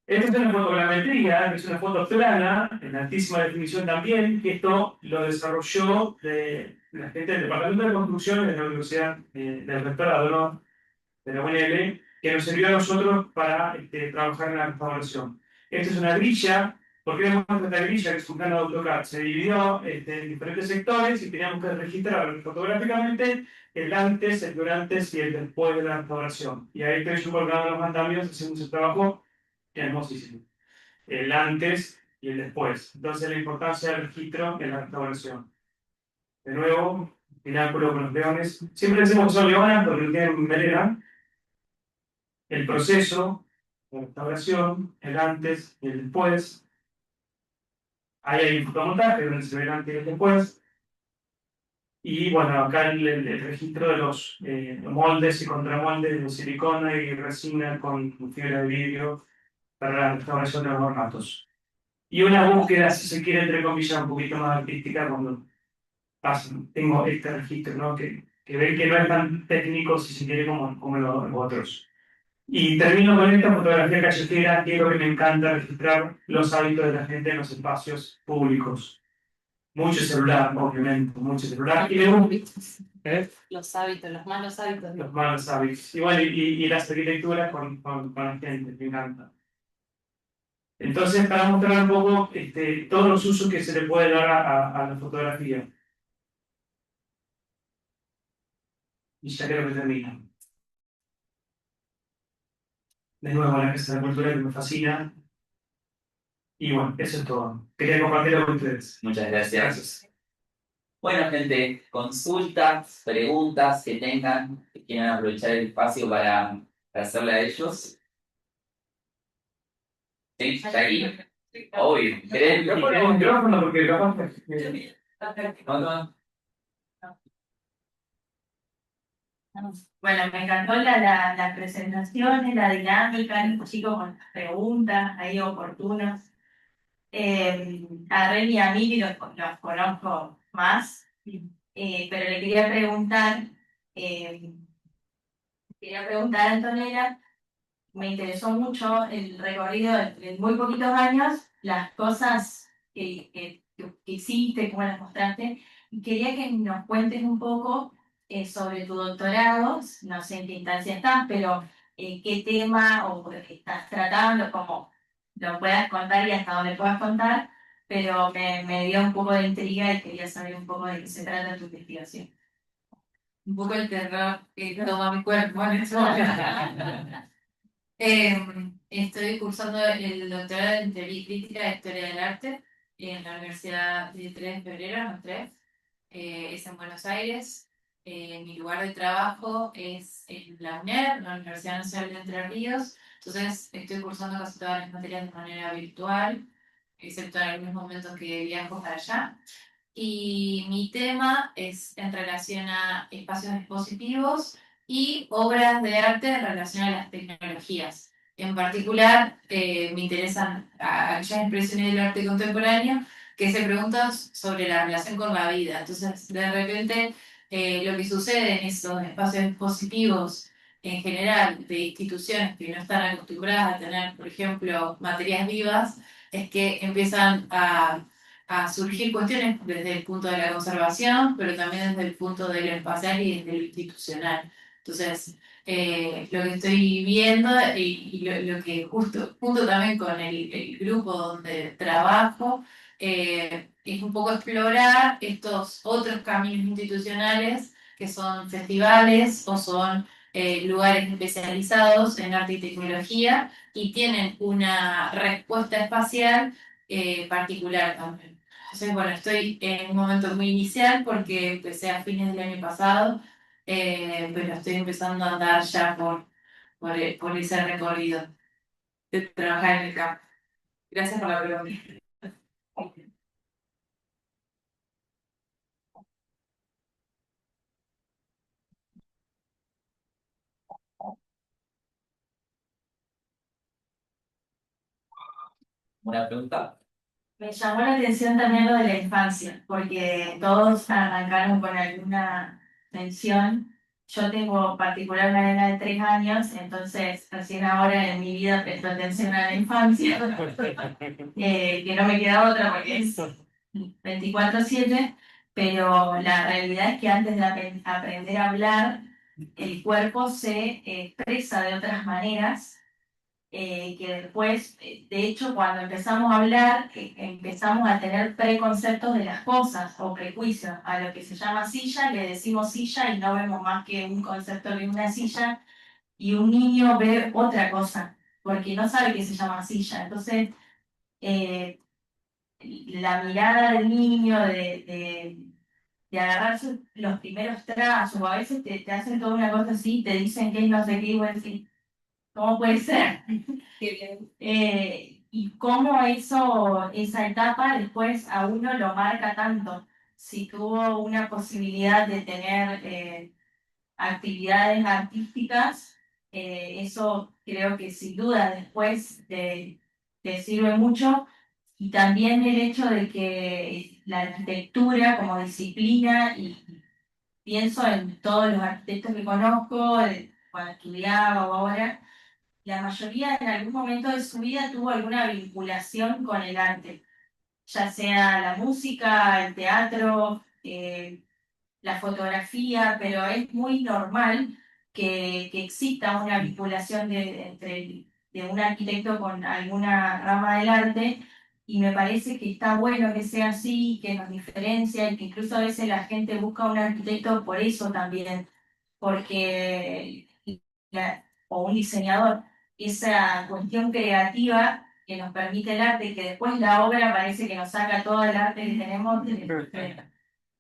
Esta es una fotogrametría, que es una foto plana, en altísima definición también, que esto lo desarrolló la gente del Departamento de Construcción de la Universidad del Rectorado, ¿no? De la UNL, que nos sirvió a nosotros para trabajar en la restauración. Esta es una grilla. ¿Por qué muestra esta grilla? Que es un plano de AutoCAD. Se dividió en diferentes sectores y teníamos que registrar fotográficamente el antes, el durante y el después de la restauración. Y ahí estoy yo colgando los mandamientos, hacemos ese trabajo hermosísimo. El antes y el después. Entonces, la importancia del registro en la restauración. De nuevo, pináculo con los leones. Siempre decimos que son leonas porque no tienen melena. El proceso, la restauración, el antes y el después. Ahí hay un fotomontaje donde se ve el antes y el después. Y bueno, acá el registro de los moldes y contramoldes de silicona y resina con fibra de vidrio para la restauración de los ornatos. Y una búsqueda, si se quiere, entre comillas, un poquito más artística cuando tengo este registro, ¿no? Que ven que no es tan técnico, si se quiere, como los otros. Y termino con esta fotografía callejera, que es lo que me encanta, registrar los hábitos de la gente en los espacios públicos. Mucho celular, obviamente, mucho celular. Y luego, Los hábitos, los malos hábitos. los malos hábitos. Y bueno, y las arquitecturas con la gente, me encanta. Entonces, para mostrar un poco todos los usos que se le puede dar a la fotografía. Y ya creo que termino. De nuevo, la Casa de la Cultura que me fascina. Y bueno, eso es todo. Quería compartirlo con ustedes. Muchas gracias. Gracias. Bueno, gente, consultas, preguntas que tengan, que quieran aprovechar el espacio para hacerle a ellos. ¿Sí? ¿Está ahí? Obvio. ¿Querés el Y micrófono? el micrófono, porque capaz que- No, no. Bueno, me encantó la presentación, la dinámica, los chicos con las preguntas ahí oportunas. A Reni y a Mili los conozco más, pero le quería preguntar a Antonella, me interesó mucho el recorrido en muy poquitos años, las cosas que hiciste, cómo las mostraste, y quería que nos cuentes un poco sobre tu doctorado, no sé en qué instancia estás, pero qué tema o estás tratando, como lo puedas contar y hasta donde puedas contar, pero me dio un poco de intriga y quería saber un poco de qué se trata tu investigación. Un poco el terror que toma mi cuerpo en este momento. Estoy cursando el doctorado en Teoría y Crítica de Historia del Arte en la Universidad de 3 de Febrero, no 3, es en Buenos Aires. Mi lugar de trabajo es en la UNED, la Universidad Nacional de Entre Ríos, entonces estoy cursando casi todas las materias de manera virtual, excepto en algunos momentos que viajo para allá. Y mi tema es en relación a espacios expositivos y obras de arte en relación a las tecnologías. En particular, me interesan aquellas expresiones del arte contemporáneo que se preguntan sobre la relación con la vida. Entonces, de repente, lo que sucede en esos espacios expositivos en general de instituciones que no están acostumbradas a tener, por ejemplo, materias vivas, es que empiezan a surgir cuestiones desde el punto de la conservación, pero también desde el punto de lo espacial y desde lo institucional. Entonces, lo que estoy viendo y lo que justo, junto también con el grupo donde trabajo, es un poco explorar estos otros caminos institucionales que son festivales o son lugares especializados en arte y tecnología y tienen una respuesta espacial particular también. Entonces, bueno, estoy en un momento muy inicial porque empecé a fines del año pasado, pero estoy empezando a andar ya por ese recorrido de trabajar en el campo. Gracias por la pregunta. Una pregunta. Me llamó la atención también lo de la infancia, porque todos arrancaron con alguna tensión. Yo tengo particular una nena de 3 años, entonces recién ahora en mi vida presto atención a la infancia, que no me queda otra porque es 24/7, pero la realidad es que antes de aprender a hablar, el cuerpo se expresa de otras maneras que después, de hecho, cuando empezamos a hablar, empezamos a tener preconceptos de las cosas o prejuicios. A lo que se llama silla le decimos silla y no vemos más que un concepto de una silla y un niño ve otra cosa porque no sabe que se llama silla. Entonces, eh, la mirada del niño de agarrar los primeros trazos, o a veces te hacen toda una cosa así, te dicen que es no sé qué, y vos decís, ¿cómo puede ser? Y cómo eso, esa etapa después a uno lo marca tanto. Si tuvo una posibilidad de tener actividades artísticas, eso creo que sin duda después te sirve mucho. Y también el hecho de que la arquitectura como disciplina, y pienso en todos los arquitectos que conozco, cuando estudiaba o ahora, la mayoría en algún momento de su vida tuvo alguna vinculación con el arte, ya sea la música, el teatro, la fotografía, pero es muy normal que exista una vinculación de un arquitecto con alguna rama del arte. Y me parece que está bueno que sea así, que nos diferencia y que incluso a veces la gente busca un arquitecto por eso también, porque o un diseñador, esa cuestión creativa que nos permite el arte, que después la obra parece que nos saca todo el arte que tenemos,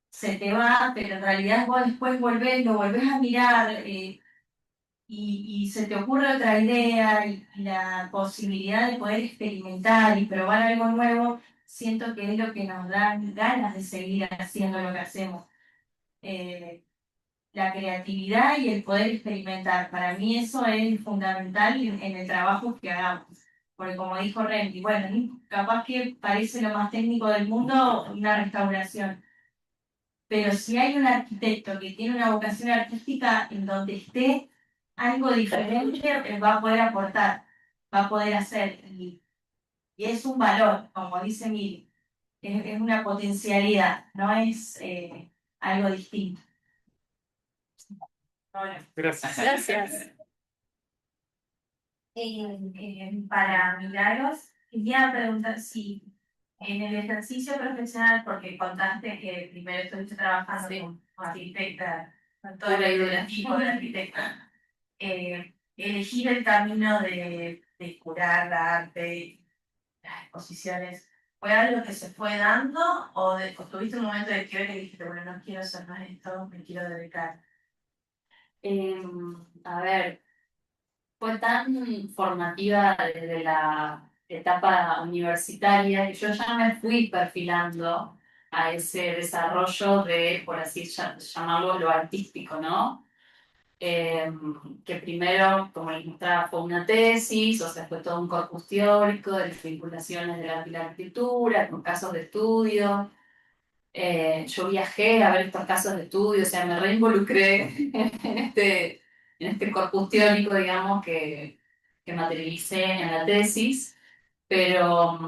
se te va, pero en realidad vos después volvés, lo volvés a mirar y se te ocurre otra idea y la posibilidad de poder experimentar y probar algo nuevo, siento que es lo que nos da ganas de seguir haciendo lo que hacemos. Eh, la creatividad y el poder experimentar. Para mí eso es fundamental en el trabajo que hagamos. Porque como dijo Renty, bueno, capaz que parece lo más técnico del mundo una restauración. Pero si hay un arquitecto que tiene una vocación artística en donde esté algo diferente, va a poder aportar, va a poder hacer. Y es un valor, como dice Mil, es una potencialidad, no es algo distinto. Bueno, Gracias. Gracias. Para Milagros, quería preguntar si en el ejercicio profesional, porque contaste que primero estuviste trabajando como arquitecta, con todo el tipo de arquitecta, elegir el camino de curar la arte, las exposiciones, ¿fue algo que se fue dando o tuviste un momento de quiebre y dijiste, bueno, no quiero hacer más esto, me quiero dedicar? A ver, fue tan formativa desde la etapa universitaria que yo ya me fui perfilando a ese desarrollo de, por así llamarlo, lo artístico, ¿no? Que primero, como les mostraba, fue una tesis, o sea, fue todo un corpus teórico de las vinculaciones de la arquitectura, con casos de estudio. Yo viajé a ver estos casos de estudio, o sea, me reinvolucré en este corpus teórico, digamos, que materialicé en la tesis. pero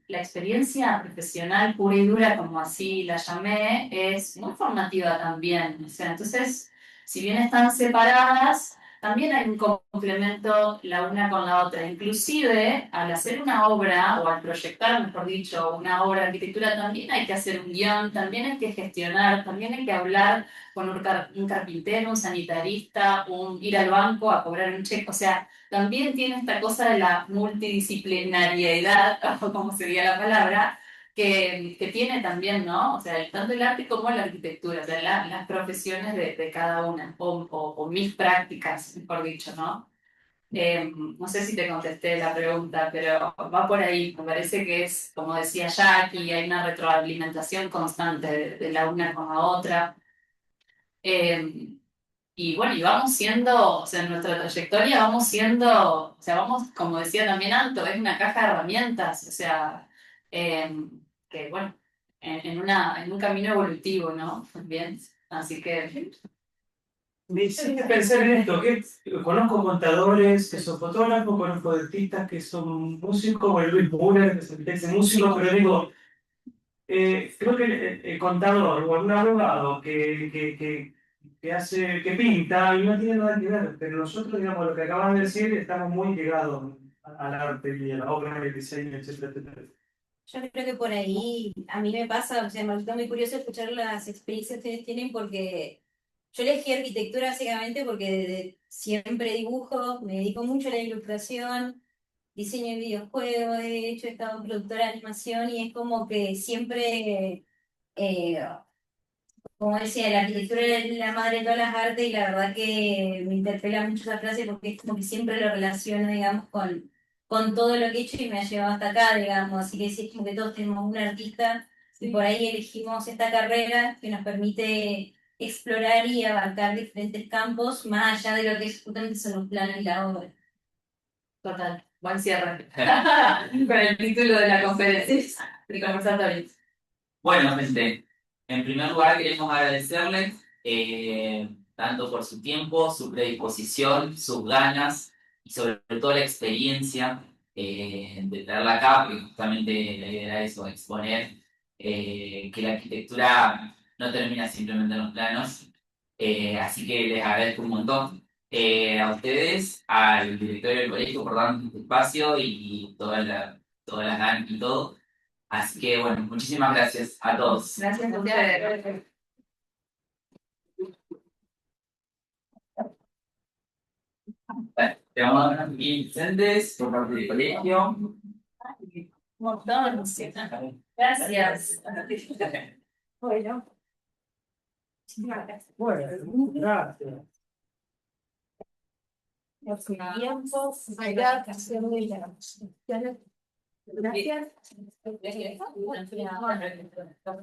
la experiencia profesional pura y dura, como así la llamé, es muy formativa también. O sea, entonces, si bien están separadas, también hay un complemento la una con la otra. Inclusive, al hacer una obra, o al proyectar, mejor dicho, una obra de arquitectura, también hay que hacer un guión, también hay que gestionar, también hay que hablar con un carpintero, un sanitarista, ir al banco a cobrar un cheque. O sea, también tiene esta cosa de la multidisciplinariedad, o como sería la palabra, que tiene también, ¿no? O sea, tanto el arte como la arquitectura, o sea, las profesiones de cada una, o mis prácticas, mejor dicho, ¿no? No sé si te contesté la pregunta, pero va por ahí. Me parece que es, como decía Jackie, hay una retroalimentación constante de la una con la otra. Eh, y bueno, y vamos siendo, o sea, en nuestra trayectoria vamos siendo, o sea, vamos, como decía también Anto, es una caja de herramientas, o sea, eh, que bueno, en un camino evolutivo, ¿no? También. Así que, Me hiciste pensar en esto, que conozco contadores que son fotógrafos, conozco artistas que son músicos, bueno, Luis Müller, que es músico, pero digo, creo que el contador o algún abogado que hace, que pinta y no tiene nada que ver, pero nosotros, digamos, lo que acabas de decir, estamos muy ligados al arte y a la obra, el diseño, etcétera, etcétera. Yo creo que por ahí a mí me pasa, o sea, me resulta muy curioso escuchar las experiencias que ustedes tienen porque yo elegí arquitectura básicamente porque desde siempre dibujo, me dedico mucho a la ilustración, diseño de videojuegos, de hecho he estado productora de animación y es como que siempre, eh, como decía, la arquitectura es la madre de todas las artes y la verdad que me interpela mucho esa frase porque es como que siempre lo relaciono, digamos, con todo lo que he hecho y me ha llevado hasta acá, digamos, así que sí, es como que todos tenemos un artista y por ahí elegimos esta carrera que nos permite explorar y abarcar diferentes campos más allá de lo que es justamente son los planos y la obra. total, buen cierre. Con el título de la conferencia, del conversatorio. Bueno, gente, en primer lugar queremos agradecerles tanto por su tiempo, su predisposición, sus ganas y sobre todo la experiencia de traerla acá, porque justamente la idea era eso, exponer que la arquitectura no termina simplemente en los planos. Así que les agradezco un montón. A ustedes, al directorio del colegio por darnos este espacio y todas las ganas y todo. Así que bueno, muchísimas gracias a todos. Gracias a ustedes. Bueno, te vamos a dar unos presentes por parte del colegio. Un montón. Gracias. Bueno. Bueno, gracias. Gracias.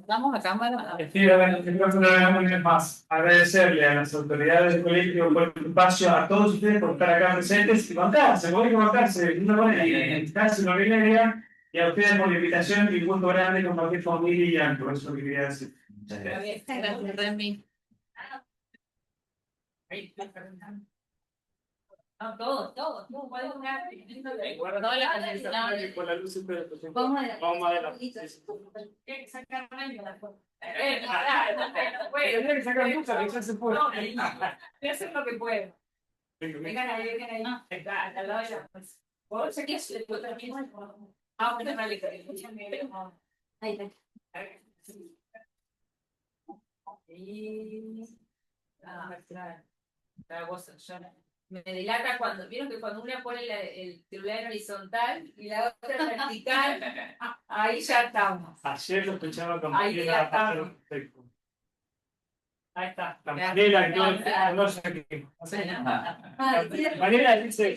Vamos a cámara. Una vez más, agradecerle a las autoridades del colegio por el espacio, a todos ustedes por estar acá presentes y contarse, de una manera, y una idea, y a ustedes por la invitación y un gusto grande compartir familia y llanto, eso es lo que quería decir. Muchas gracias. Gracias, Remy. No, todo. ¿Cuál es una? Toda la canción. Por la luz, pero vamos adelante. Tiene que sacar la foto. Tendría que sacar muchas, que ya se puede. Voy a hacer lo que puedo. Vengan ahí. Está al lado de la pues. ¿Puedo hacer que se le pueda terminar? Ah, bueno, vale. Ahí está. Y... Me delata cuando, vieron que cuando una pone el celular en horizontal y la otra en vertical, ahí ya estamos. Ayer lo escuchaba con Ahí ya está. perfecto. Ahí está. La manera que no sé qué. La manera dice.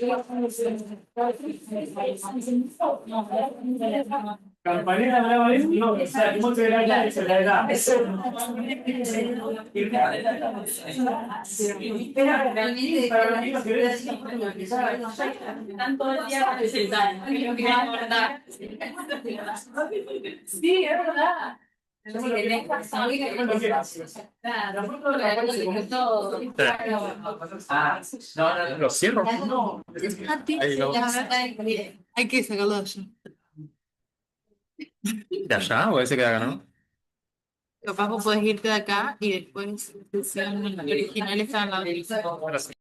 Campanera hablaba de eso, no, o sea, ¿cómo te verá la edad? Pero realmente Para mí lo que ves es Están todo el día presentando. Sí, es verdad. No, Lo cierro. no. Hay que sacarlo de allá. ¿De allá o ese queda acá, no? Capaz vos podés irte de acá y después el original está en la otra. Ahora sí.